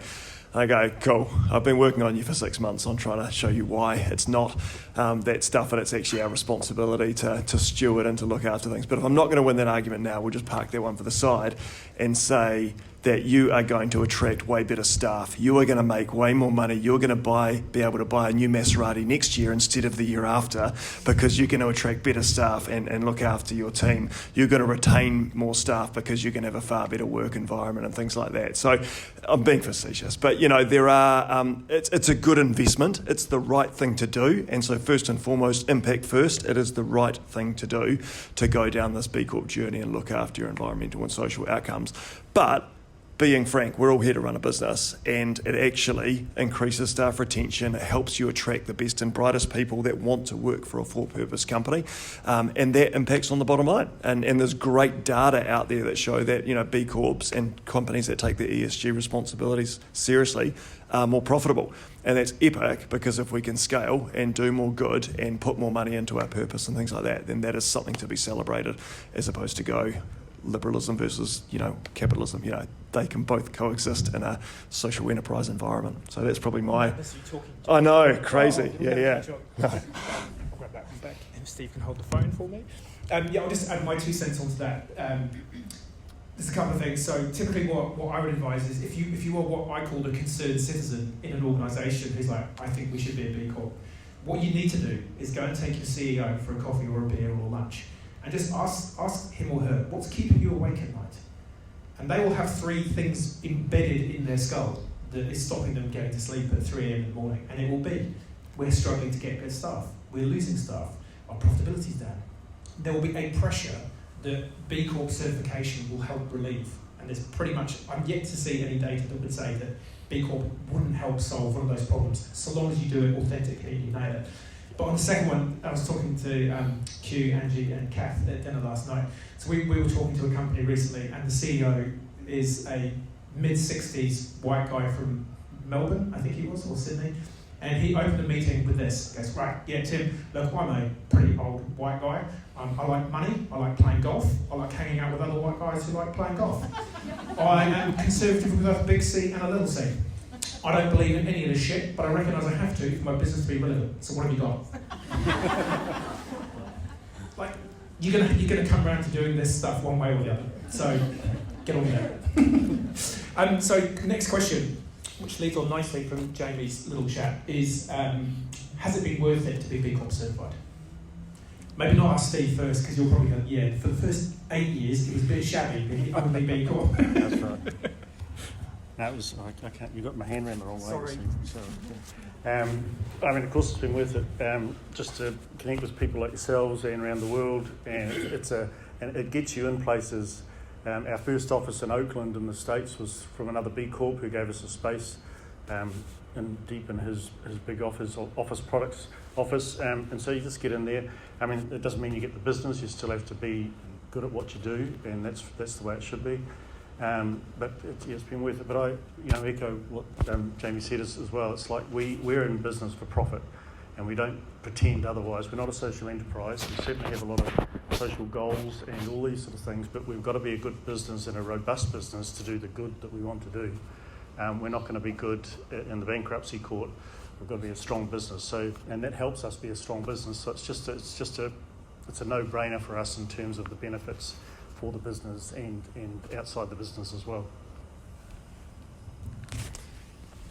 I go, cool, I've been working on you for 6 months on trying to show you why it's not that stuff, and it's actually our responsibility to steward and to look after things. But if I'm not going to win that argument now, we'll just park that one for the side and say that you are going to attract way better staff. You are going to make way more money. You're going to be able to buy a new Maserati next year instead of the year after, because you're going to attract better staff and look after your team. You're going to retain more staff because you can have a far better work environment and things like that. So I'm being facetious, but you know, there are, it's a good investment. It's the right thing to do. And so first and foremost, impact first, it is the right thing to do to go down this B Corp journey and look after your environmental and social outcomes. But being frank, we're all here to run a business, and it actually increases staff retention. It helps you attract the best and brightest people that want to work for a for-purpose company, and that impacts on the bottom line. And there's great data out there that show that, you know, B Corps and companies that take their ESG responsibilities seriously are more profitable. And that's epic, because if we can scale and do more good and put more money into our purpose and things like that, then that is something to be celebrated, as opposed to go liberalism versus, you know, capitalism. You know, they can both coexist in a social enterprise environment. So that's probably my... I know, crazy. Yeah. I'll grab that one back, and Steve can hold the phone for me. I'll just add my 2 cents onto that. There's a couple of things. So typically what I would advise is if you are what I call a concerned citizen in an organisation who's like, I think we should be a B Corp, what you need to do is go and take your CEO for a coffee or a beer or lunch, and just ask him or her, what's keeping you awake at night? And they will have 3 things embedded in their skull that is stopping them getting to sleep at 3 a.m. in the morning. And it will be, we're struggling to get good staff, we're losing staff, our profitability's down. There will be a pressure that B Corp certification will help relieve. And there's pretty much, I'm yet to see any data that would say that B Corp wouldn't help solve one of those problems, so long as you do it authentically and you nail it. But on the second one, I was talking to Q, Angie and Kath at dinner last night. So we were talking to a company recently, and the CEO is a mid-60s white guy from Melbourne, I think he was, or Sydney. And he opened the meeting with this. He goes, right, yeah, Tim, look, I'm a pretty old white guy. I like money, I like playing golf, I like hanging out with other white guys who like playing golf. I am conservative with a big C and a little c. I don't believe in any of this shit, but I recognise I have to for my business to be relevant. So what have you got? Like, you're gonna come around to doing this stuff one way or the other. So get on with that. So next question, which leads on nicely from Jamie's little chat, is has it been worth it to be B Corp certified? Maybe not ask Steve first, because you'll probably go, yeah, for the first 8 years it was a bit shabby, but he only B Corp. That's right. No, it was, I can't, you got my hand around the wrong way. Sorry. So, I mean, of course it's been worth it, just to connect with people like yourselves and around the world, and and it gets you in places. Our first office in Oakland in the States was from another B Corp who gave us a space deep in his big office products office, and so you just get in there. I mean, it doesn't mean you get the business, you still have to be good at what you do, and that's the way it should be. But it's been worth it. But I echo what Jamie said as well. It's like we're in business for profit, and we don't pretend otherwise. We're not a social enterprise. We certainly have a lot of social goals and all these sort of things, but we've got to be a good business and a robust business to do the good that we want to do. We're not going to be good in the bankruptcy court. We've got to be a strong business. So, and that helps us be a strong business. So it's a no-brainer for us in terms of the benefits for the business and outside the business as well.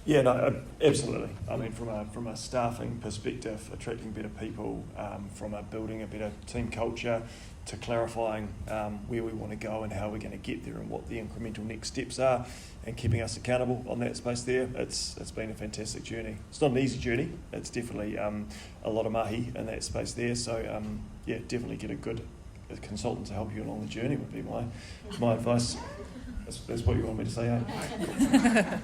Yeah, no, absolutely. I mean, from a staffing perspective, attracting better people, from building a better team culture, to clarifying where we want to go and how we're going to get there and what the incremental next steps are, and keeping us accountable on that space there. It's been a fantastic journey. It's not an easy journey. It's definitely a lot of mahi in that space there. So yeah, definitely get a good consultant to help you along the journey would be my advice. That's what you want me to say, eh?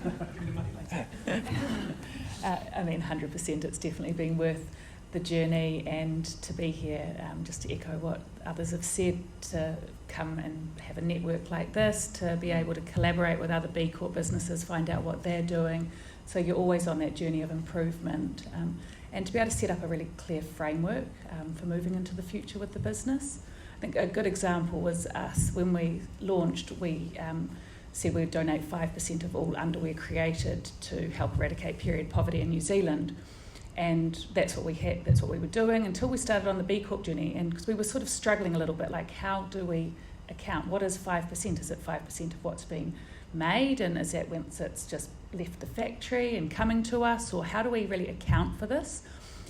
I mean, 100%. It's definitely been worth the journey, and to be here, just to echo what others have said, to come and have a network like this, to be able to collaborate with other B Corp businesses, find out what they're doing. So you're always on that journey of improvement, and to be able to set up a really clear framework for moving into the future with the business. I think a good example was us. When we launched, we said we'd donate 5% of all underwear created to help eradicate period poverty in New Zealand. And that's what we were doing until we started on the B Corp journey. And because we were sort of struggling a little bit, like, how do we account? What is 5%? Is it 5% of what's been made? And is that once it's just left the factory and coming to us? Or how do we really account for this?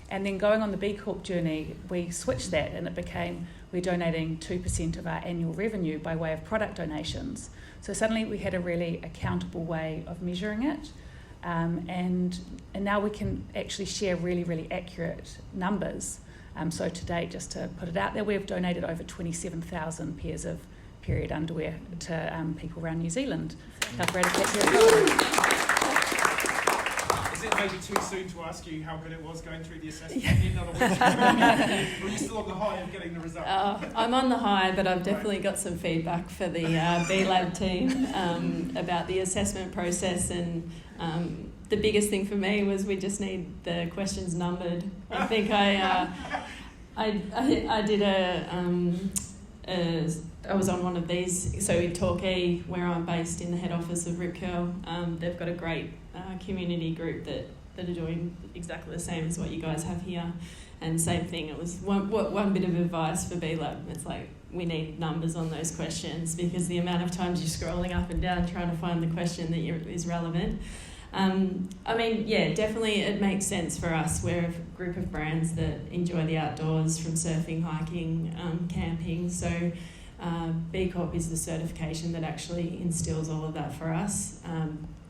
And then going on the B Corp journey, we switched that, and it became we're donating 2% of our annual revenue by way of product donations. So suddenly we had a really accountable way of measuring it. And now we can actually share really, really accurate numbers. So to date, just to put it out there, we've donated over 27,000 pairs of period underwear to people around New Zealand. Help eradicate period poverty. Is it maybe too soon to ask you how good it was going through the assessment in another week? Or are you still on the high of getting the result? I'm on the high, but I've definitely got some feedback for the B Lab team about the assessment process, and the biggest thing for me was we just need the questions numbered. I think I did I was on one of these, so in Torquay, where I'm based in the head office of Rip Curl, they've got a great community group that are doing exactly the same as what you guys have here. And same thing, it was one bit of advice for B Lab. It's like, we need numbers on those questions, because the amount of times you're scrolling up and down trying to find the question that is relevant. I mean, yeah, definitely it makes sense for us. We're a group of brands that enjoy the outdoors, from surfing, hiking, camping. So B Corp is the certification that actually instills all of that for us.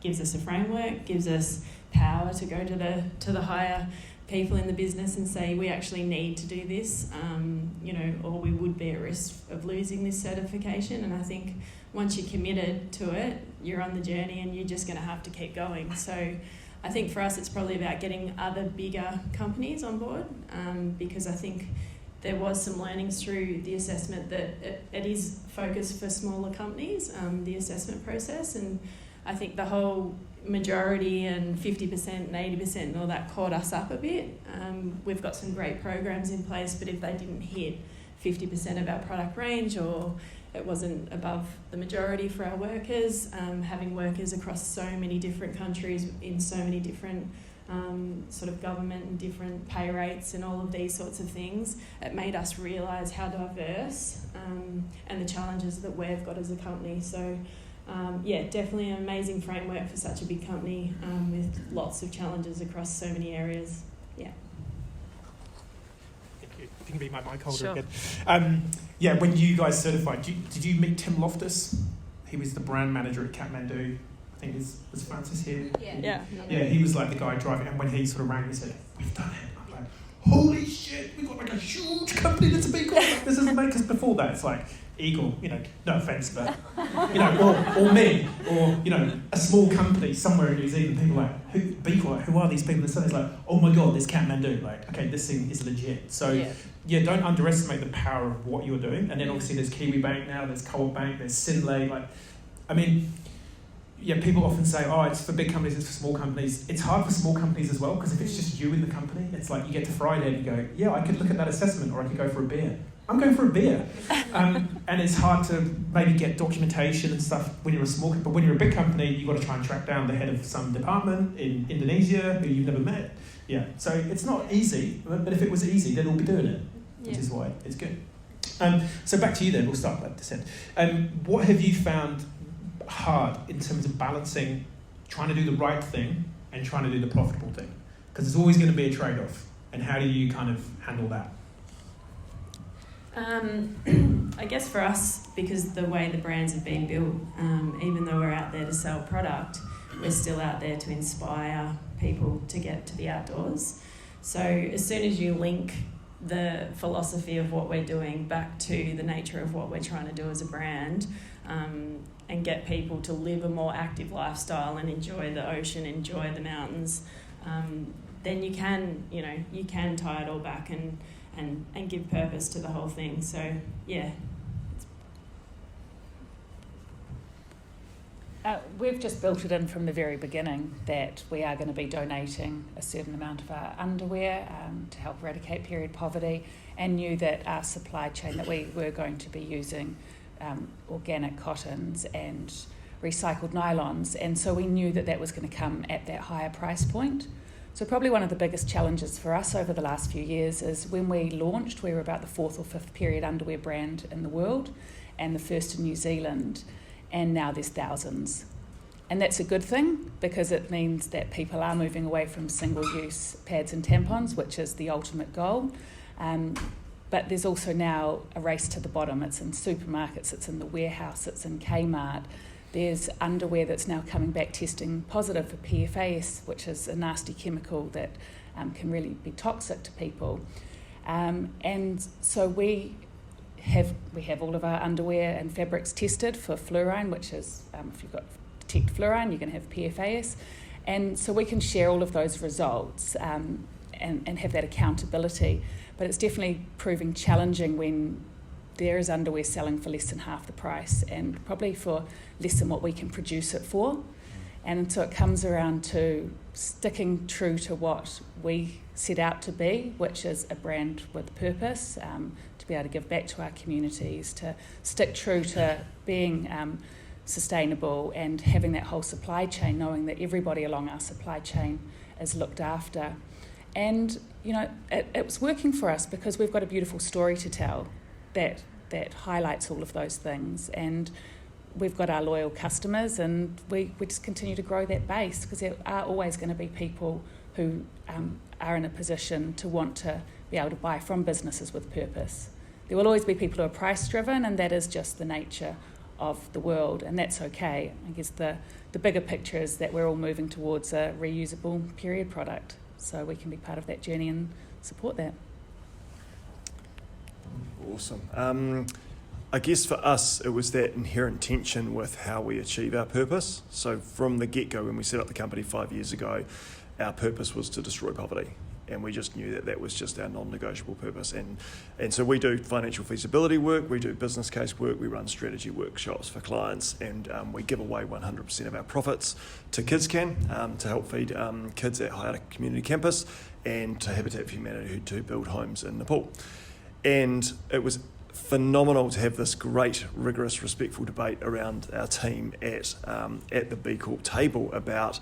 Gives us a framework, gives us power to go to the higher people in the business and say, we actually need to do this, or we would be at risk of losing this certification. And I think once you're committed to it, you're on the journey and you're just going to have to keep going. So I think for us, it's probably about getting other bigger companies on board, because I think there was some learnings through the assessment that it is focused for smaller companies, the assessment process. And I think the whole majority and 50% and 80% and all that caught us up a bit. We've got some great programs in place, but if they didn't hit 50% of our product range, or it wasn't above the majority for our workers, having workers across so many different countries in so many different sort of government and different pay rates and all of these sorts of things, it made us realise how diverse and the challenges that we've got as a company. So definitely an amazing framework for such a big company with lots of challenges across so many areas. Yeah. Thank you. You can be my mic holder Sure. again. When you guys certified, did you meet Tim Loftus? He was the brand manager at Kathmandu. I think was Francis here? Yeah. He was like the guy driving, and when he sort of rang me and said, we've done it, I'm like, holy shit, we've got like a huge company that's a big Corp. This isn't me, because before that it's like Eagle, no offence, but, or me, or, a small company somewhere in New Zealand, people are like, B Corp, who are these people? And suddenly it's like, oh my God, there's Kathmandu, like, okay, this thing is legit. So, don't underestimate the power of what you're doing. And then obviously there's Kiwi Bank now, there's Co-op Bank, there's Sinlay, people often say, it's for big companies, it's for small companies. It's hard for small companies as well, because if it's just you in the company, it's like you get to Friday and you go, I could look at that assessment, or I could go for a beer. I'm going for a beer. And it's hard to maybe get documentation and stuff when you're a small company. But when you're a big company, you've got to try and track down the head of some department in Indonesia who you've never met. Yeah, so it's not easy, but if it was easy, they'd all be doing it, which is why it's good. So back to you then, we'll start like this end. What have you found hard in terms of balancing trying to do the right thing and trying to do the profitable thing? Because there's always going to be a trade-off. And how do you kind of handle that? I guess for us, because the way the brands have been built, even though we're out there to sell product, we're still out there to inspire people to get to the outdoors. So as soon as you link the philosophy of what we're doing back to the nature of what we're trying to do as a brand, and get people to live a more active lifestyle and enjoy the ocean, enjoy the mountains, then you can tie it all back and give purpose to the whole thing. So, we've just built it in from the very beginning that we are going to be donating a certain amount of our underwear to help eradicate period poverty, and knew that our supply chain, that we were going to be using organic cottons and recycled nylons, and so we knew that was going to come at that higher price point. So probably one of the biggest challenges for us over the last few years is when we launched, we were about the 4th or 5th period underwear brand in the world and the first in New Zealand, and now there's thousands. And that's a good thing, because it means that people are moving away from single-use pads and tampons, which is the ultimate goal. But there's also now a race to the bottom. It's in supermarkets, it's in the warehouse, it's in Kmart. There's underwear that's now coming back testing positive for PFAS, which is a nasty chemical that can really be toxic to people. And so we we have all of our underwear and fabrics tested for fluorine, which is, if you've got detect fluorine, you're going to have PFAS. And so we can share all of those results and have that accountability. But it's definitely proving challenging when there is underwear selling for less than half the price and probably for less than what we can produce it for. And so it comes around to sticking true to what we set out to be, which is a brand with purpose, to be able to give back to our communities, to stick true to being sustainable and having that whole supply chain, knowing that everybody along our supply chain is looked after. And, you know, it was working for us because we've got a beautiful story to tell that highlights all of those things. And we've got our loyal customers, and we just continue to grow that base because there are always going to be people who are in a position to want to be able to buy from businesses with purpose. There will always be people who are price driven, and that is just the nature of the world, and that's okay. I guess the bigger picture is that we're all moving towards a reusable period product, so we can be part of that journey and support that. Awesome. I guess for us, it was that inherent tension with how we achieve our purpose. So from the get-go, when we set up the company 5 years ago, our purpose was to destroy poverty. And we just knew that was just our non-negotiable purpose. And so we do financial feasibility work, we do business case work, we run strategy workshops for clients, and we give away 100% of our profits to KidsCan to help feed kids at Haere Community Campus, and to Habitat for Humanity to build homes in Nepal. And it was phenomenal to have this great, rigorous, respectful debate around our team at the B Corp table about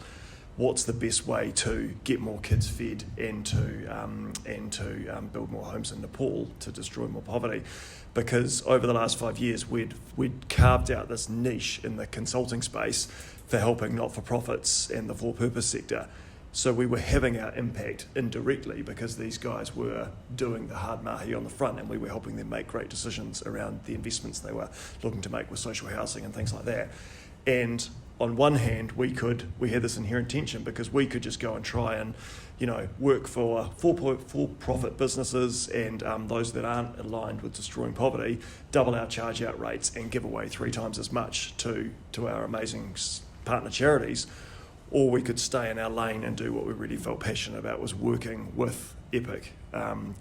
what's the best way to get more kids fed and to build more homes in Nepal to destroy more poverty. Because over the last 5 years, we'd carved out this niche in the consulting space for helping not-for-profits and the for-purpose sector. So we were having our impact indirectly because these guys were doing the hard mahi on the front, and we were helping them make great decisions around the investments they were looking to make with social housing and things like that. And on one hand, we had this inherent tension because we could just go and try and, work for for-profit businesses and those that aren't aligned with destroying poverty, double our charge-out rates and give away 3 times as much to our amazing partner charities. Or we could stay in our lane and do what we really felt passionate about, was working with epic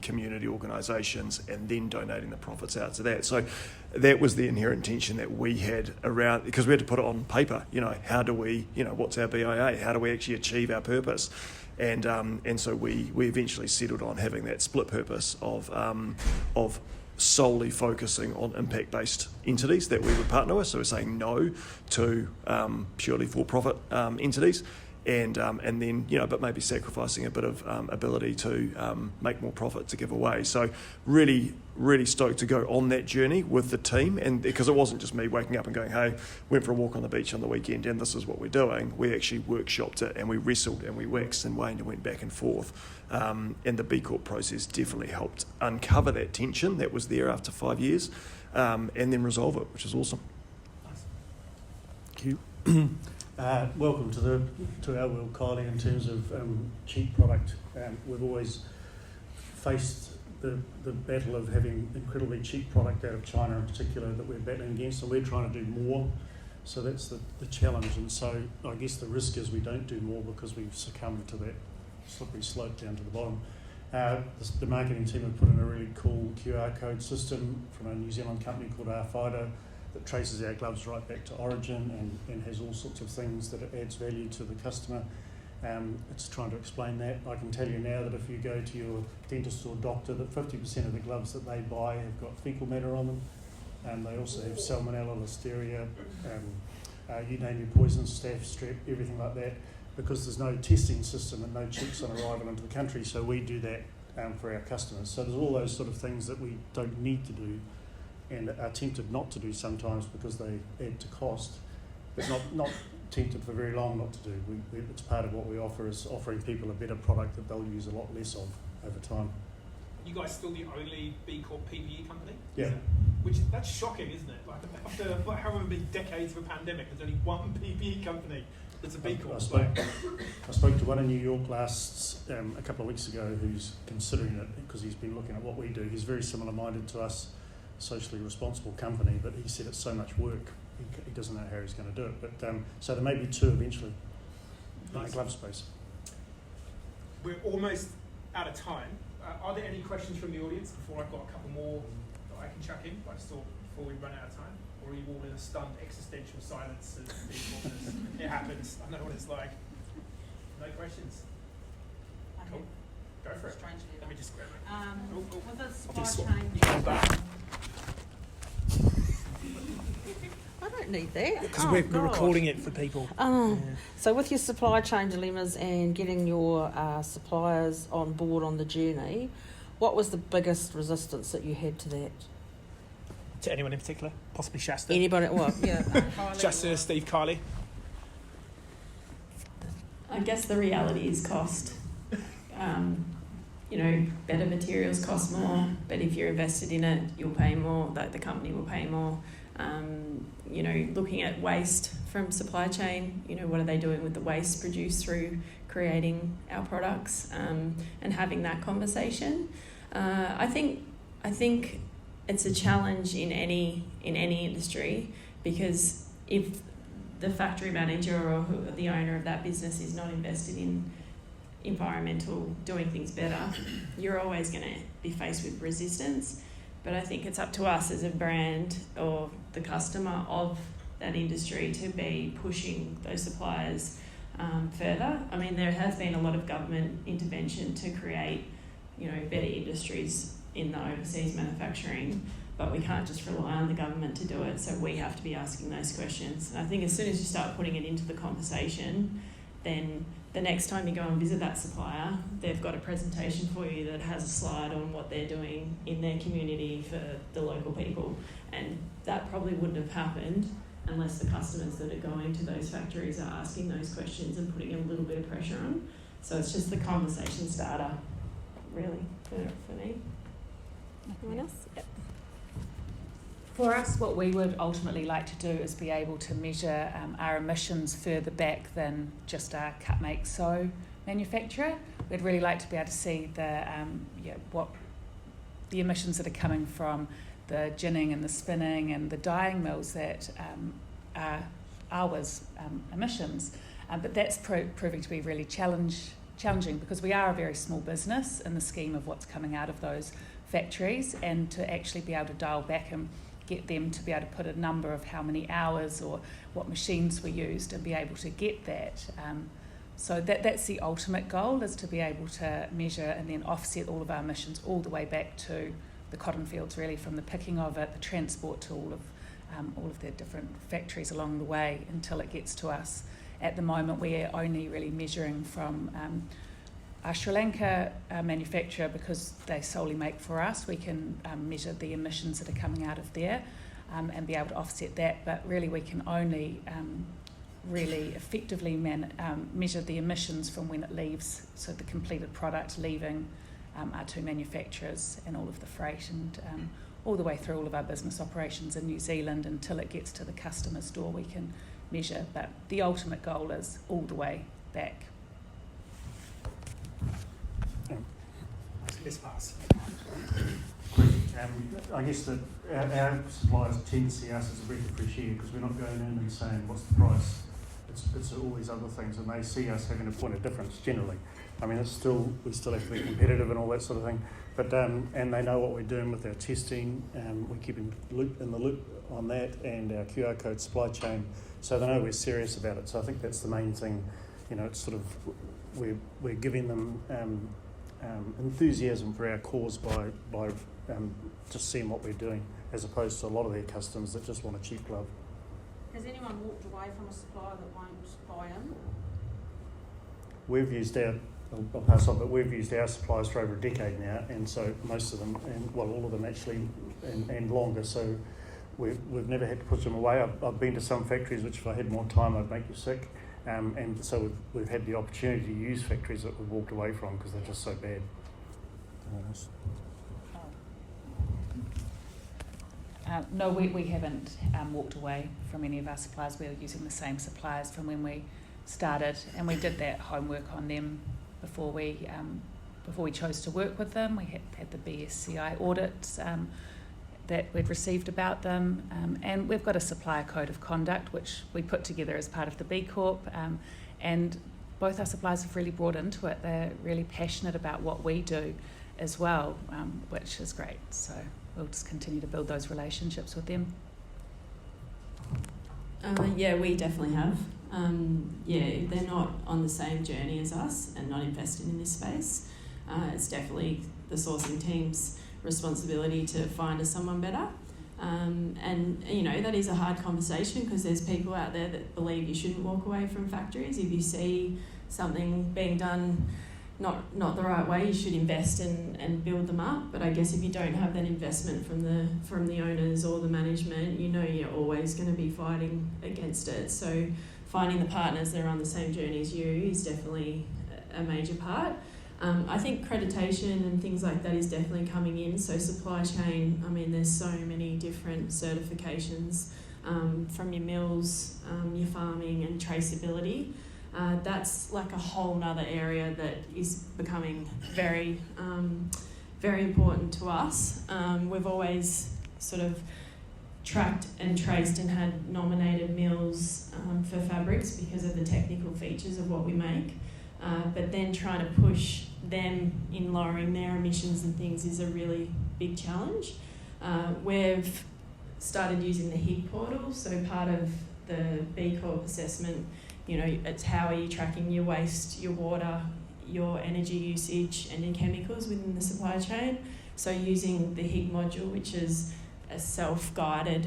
community organisations and then donating the profits out to that. So that was the inherent tension that we had around, because we had to put it on paper, how do we, what's our BIA, how do we actually achieve our purpose? And so we eventually settled on having that split purpose of solely focusing on impact-based entities that we would partner with. So we're saying no to purely for-profit entities, and then but maybe sacrificing a bit of ability to make more profit to give away. So really stoked to go on that journey with the team, and because it wasn't just me waking up and going, hey, went for a walk on the beach on the weekend and this is what we're doing. We actually workshopped it, and we wrestled and we waxed and waned and went back and forth. And the B Corp process definitely helped uncover that tension that was there after 5 years, and then resolve it, which is awesome. Thank you. Welcome to our world, Kylie, in terms of cheap product. We've always faced the battle of having incredibly cheap product out of China in particular that we're battling against, and we're trying to do more. So that's the challenge. And so I guess the risk is we don't do more because we've succumbed to that slippery slope down to the bottom. The marketing team have put in a really cool QR code system from a New Zealand company called Arfido that traces our gloves right back to origin and has all sorts of things that it adds value to the customer. It's trying to explain that. I can tell you now that if you go to your dentist or doctor, that 50% of the gloves that they buy have got fecal matter on them, and they also have salmonella, listeria, you name your poisons, staph, strep, everything like that, because there's no testing system and no checks on arrival into the country. So we do that for our customers. So there's all those sort of things that we don't need to do and are tempted not to do sometimes because they add to cost, but not tempted for very long not to do. It's part of what we offer, is offering people a better product that they'll use a lot less of over time. You guys still the only B Corp PPE company? Yeah. That's shocking, isn't it? Like after however many decades of a pandemic, there's only one PPE company that's a B Corp. I spoke to one in New York a couple of weeks ago who's considering it because he's been looking at what we do. He's very similar minded to us. socially responsible company, but he said it's so much work, he doesn't know how he's going to do it. But so there may be two eventually in the glove space. We're almost out of time. Are there any questions from the audience before I've got a couple more that I can chuck in? I just thought before we run out of time. Or are you all in a stunned existential silence? It happens. I know what it's like. No questions? Cool. Go for it. Let me just grab it. With the supply chain. I don't need that. Because we're recording it for people. So with your supply chain dilemmas and getting your suppliers on board on the journey, what was the biggest resistance that you had to that? To anyone in particular? Possibly Shasta? Anybody? Well, yeah. Shasta, Steve, Kylie. I guess the reality is cost. Better materials cost more, but if you're invested in it, you'll pay more, the company will pay more. Looking at waste from supply chain, what are they doing with the waste produced through creating our products, and having that conversation. I think it's a challenge in any industry, because if the factory manager or the owner of that business is not invested in environmental, doing things better, you're always going to be faced with resistance. But I think it's up to us as a brand or the customer of that industry to be pushing those suppliers further. I mean, there has been a lot of government intervention to create, better industries in the overseas manufacturing, but we can't just rely on the government to do it, so we have to be asking those questions. And I think as soon as you start putting it into the conversation, then the next time you go and visit that supplier, they've got a presentation for you that has a slide on what they're doing in their community for the local people. And that probably wouldn't have happened unless the customers that are going to those factories are asking those questions and putting a little bit of pressure on. So it's just the conversation starter, really, for me. Anyone else? Yep. For us, what we would ultimately like to do is be able to measure our emissions further back than just our cut, make, sew manufacturer. We'd really like to be able to see what the emissions that are coming from the ginning and the spinning and the dyeing mills that are ours emissions. But that's proving to be really challenging, because we are a very small business in the scheme of what's coming out of those factories, and to actually be able to dial back and get them to be able to put a number of how many hours or what machines were used and be able to get that. So that's the ultimate goal, is to be able to measure and then offset all of our emissions all the way back to the cotton fields, really, from the picking of it, the transport to all of the different factories along the way until it gets to us. At the moment, we're only really measuring from our Sri Lanka manufacturer, because they solely make for us. We can measure the emissions that are coming out of there and be able to offset that, but really we can only really effectively measure the emissions from when it leaves, so the completed product leaving our two manufacturers and all of the freight and all the way through all of our business operations in New Zealand until it gets to the customer's door we can measure. But the ultimate goal is all the way back. Let's pass. I guess that our suppliers tend to see us as a breath of fresh air, because we're not going in and saying what's the price. It's all these other things, and they see us having a point of difference generally. I mean, we still have to be competitive and all that sort of thing, but and they know what we're doing with our testing. We're keeping in the loop on that, and our QR code supply chain, so they know we're serious about it. So I think that's the main thing. It's sort of we're giving them enthusiasm for our cause by just seeing what we're doing, as opposed to a lot of their customers that just want a cheap glove. Has anyone walked away from a supplier that won't buy in? We've used I'll pass on, but we've used our suppliers for over a decade now, and so most of them, and well, all of them actually, and longer. So we've never had to push them away. I've been to some factories which, if I had more time, I'd make you sick. And so we've had the opportunity to use factories that we've walked away from because they're just so bad. No, we haven't walked away from any of our suppliers. We're using the same suppliers from when we started, and we did that homework on them before we chose to work with them. We had the BSCI audits that we'd received about them, and we've got a supplier code of conduct which we put together as part of the B Corp, and both our suppliers have really brought into it. They're really passionate about what we do as well, which is great. So we'll just continue to build those relationships with them. Yeah, we definitely have. If they're not on the same journey as us and not invested in this space, it's definitely the sourcing team's responsibility to find us someone better. And you know, that is a hard conversation because there's people out there that believe you shouldn't walk away from factories. If you see something being done not the right way, you should invest and build them up. But I guess if you don't have that investment from the owners or the management, you know you're always going to be fighting against it. So finding the partners that are on the same journey as you is definitely a major part. I think accreditation and things like that is definitely coming in. So supply chain, I mean, there's so many different certifications from your mills, your farming and traceability. That's like a whole nother area that is becoming very, very important to us. We've always sort of tracked and traced and had nominated mills for fabrics because of the technical features of what we make. But then trying to push them in lowering their emissions and things is a really big challenge. We've started using the HIG portal, so part of the B Corp assessment, you know, it's how are you tracking your waste, your water, your energy usage and your chemicals within the supply chain. So using the HIG module, which is a self-guided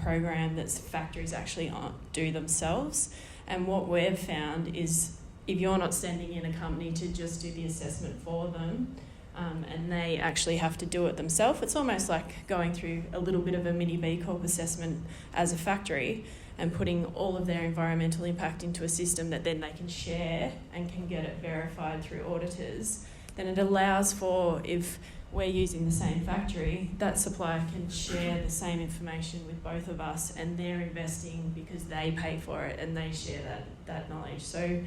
program that factories actually do themselves. And what we've found is if you're not sending in a company to just do the assessment for them, and they actually have to do it themselves, it's almost like going through a little bit of a mini B Corp assessment as a factory and putting all of their environmental impact into a system that then they can share and can get it verified through auditors. Then it allows for, if we're using the same factory, that supplier can share the same information with both of us, and they're investing because they pay for it and they share that knowledge. So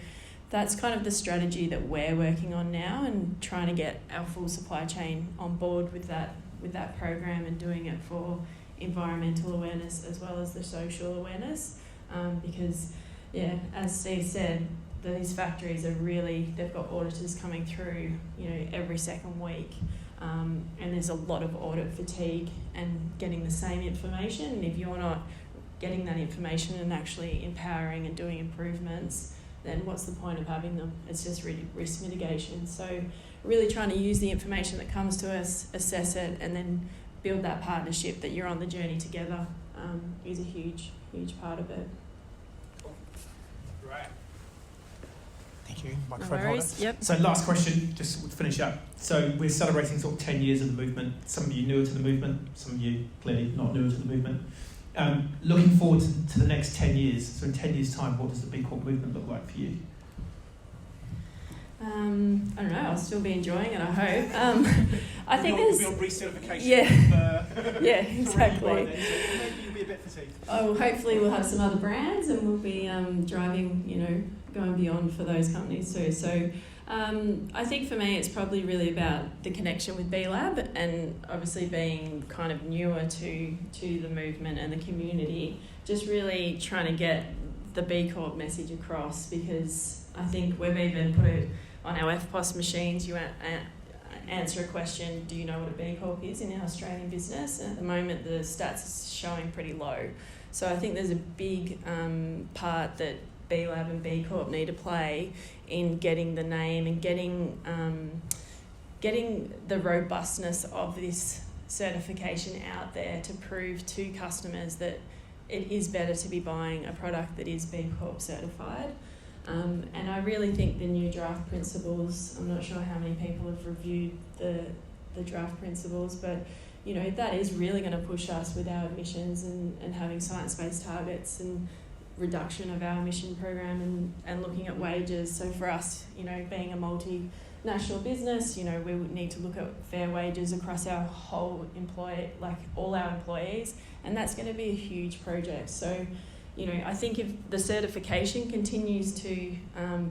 that's kind of the strategy that we're working on now, and trying to get our full supply chain on board with that program and doing it for environmental awareness as well as the social awareness. Because, yeah, as Steve said, these factories are really, they've got auditors coming through, you know, every second week. And there's a lot of audit fatigue and getting the same information. And if you're not getting that information and actually empowering and doing improvements, then what's the point of having them? It's just really risk mitigation. So really trying to use the information that comes to us, assess it, and then build that partnership that you're on the journey together is a huge, huge part of it. Right. Thank you, microphone No worries. holder. Yep. So last question, just to finish up. So we're celebrating sort of 10 years of the movement. Some of you newer to the movement, some of you clearly not newer to the movement. Looking forward to the next 10 years, so in 10 years' time, what does the B Corp movement look like for you? I don't know, I'll still be enjoying it, I hope. I think there's... You'll be on recertification. Yeah, yeah, exactly. Maybe you'll be a bit fatigued. Oh, hopefully we'll have some other brands and we'll be driving, you know, going beyond for those companies too. So I think for me it's probably really about the connection with B Lab, and obviously being kind of newer to the movement and the community, just really trying to get the B Corp message across, because I think we've even put it on our FPOS machines. You answer a question, do you know what a B Corp is in our Australian business? And at the moment the stats is showing pretty low. So I think there's a big part that B Lab and B Corp need to play in getting the name and getting the robustness of this certification out there to prove to customers that it is better to be buying a product that is B Corp certified. And I really think the new draft principles, I'm not sure how many people have reviewed the draft principles, but you know, that is really going to push us with our emissions and having science-based targets and reduction of our emission program and looking at wages. So for us, you know, being a multinational business, you know, we would need to look at fair wages across our whole all our employees, and that's going to be a huge project. So, you know, I think if the certification continues to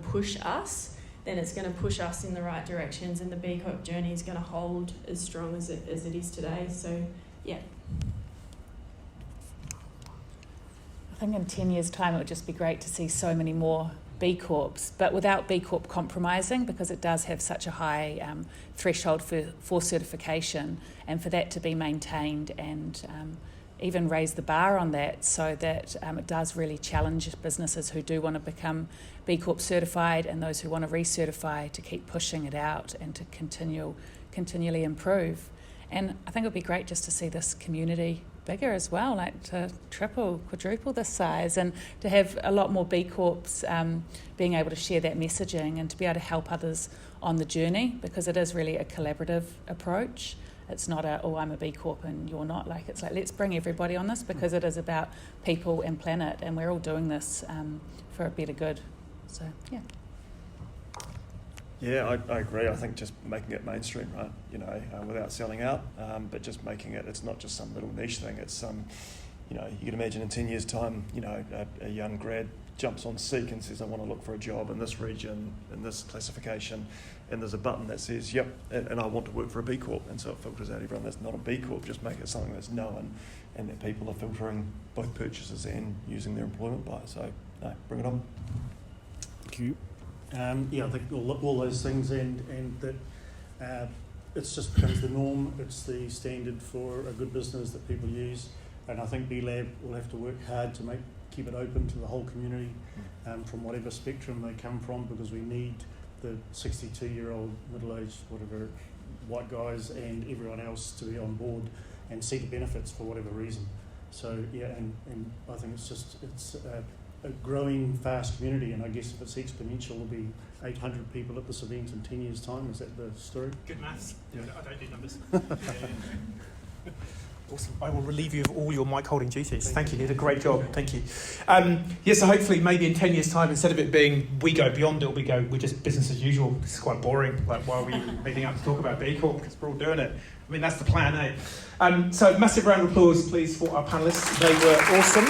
push us, then it's going to push us in the right directions, and the B Corp journey is going to hold as strong as it is today. So Yeah. I think in 10 years' time it would just be great to see so many more B Corps, but without B Corp compromising, because it does have such a high threshold for certification, and for that to be maintained and even raise the bar on that, so that it does really challenge businesses who do want to become B Corp certified and those who want to recertify to keep pushing it out and to continually improve. And I think it would be great just to see this community bigger as well, like to triple, quadruple this size, and to have a lot more B Corps being able to share that messaging and to be able to help others on the journey, because it is really a collaborative approach. It's not I'm a B Corp and you're not. Like, it's like, let's bring everybody on this, because it is about people and planet, and we're all doing this for a better good. So, yeah. Yeah, I agree. I think just making it mainstream, right? Without selling out, but just making it. It's not just some little niche thing. It's you can imagine in 10 years' time, a young grad jumps on Seek and says, I want to look for a job in this region, in this classification, and there's a button that says, yep, and I want to work for a B Corp, and so it filters out everyone that's not a B Corp. Just make it something that's known, and that people are filtering both purchases and using their employment by. So, no, bring it on. Thank you. I think all those things, and that it's just becomes the norm. It's the standard for a good business that people use, and I think B Lab will have to work hard to keep it open to the whole community, from whatever spectrum they come from, because we need the 62-year-old, middle-aged, whatever, white guys and everyone else to be on board and see the benefits for whatever reason. So yeah, and I think it's a growing fast community, and I guess if it's exponential, there'll be 800 people at this event in 10 years' time. Is that the story? Good maths. Yeah. I don't do numbers. Awesome. I will relieve you of all your mic holding duties. Thank you. You did a great job. Thank you. So hopefully maybe in 10 years' time, instead of it being we go beyond it, we're just business as usual. It's quite boring. Like, why are we meeting up to talk about B Corp? Because we're all doing it. I mean, that's the plan, eh? So massive round of applause, please, for our panellists. They were awesome.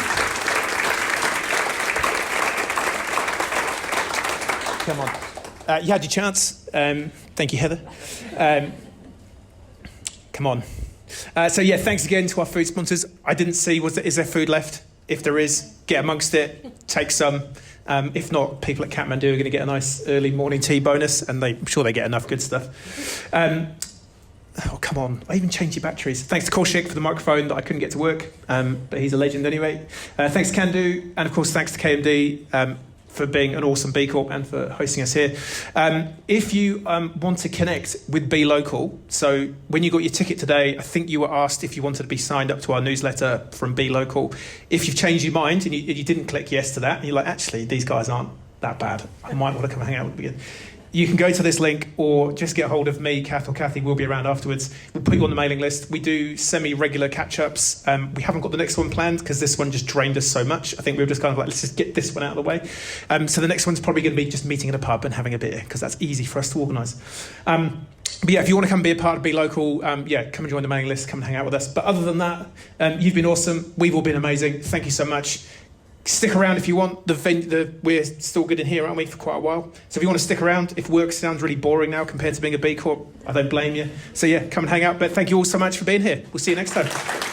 Come on. You had your chance. Thank you, Heather. Come on. Thanks again to our food sponsors. I didn't see, is there food left? If there is, get amongst it, take some. If not, people at Kathmandu are going to get a nice early morning tea bonus, and I'm sure they get enough good stuff. Come on. I even changed your batteries. Thanks to Kaushik for the microphone that I couldn't get to work, but he's a legend anyway. Thanks to Kandu, and of course thanks to KMD for being an awesome B Corp and for hosting us here. If you want to connect with B Local, so when you got your ticket today, I think you were asked if you wanted to be signed up to our newsletter from B Local. If you've changed your mind and you didn't click yes to that, and you're like, actually, these guys aren't that bad, I might want to come hang out with them again. You can go to this link or just get hold of me, Kath or Kathy. We'll be around afterwards. We'll put you on the mailing list. We do semi-regular catch-ups. We haven't got the next one planned because this one just drained us so much. I think we were just kind of like, let's just get this one out of the way. So the next one's probably going to be just meeting in a pub and having a beer, because that's easy for us to organise. But yeah, if you want to come be a part of B Local, come and join the mailing list, come and hang out with us. But other than that, you've been awesome. We've all been amazing. Thank you so much. Stick around if you want. We're still good in here, aren't we, for quite a while? So if you want to stick around, if work sounds really boring now compared to being a B Corp, I don't blame you. So yeah, come and hang out. But thank you all so much for being here. We'll see you next time.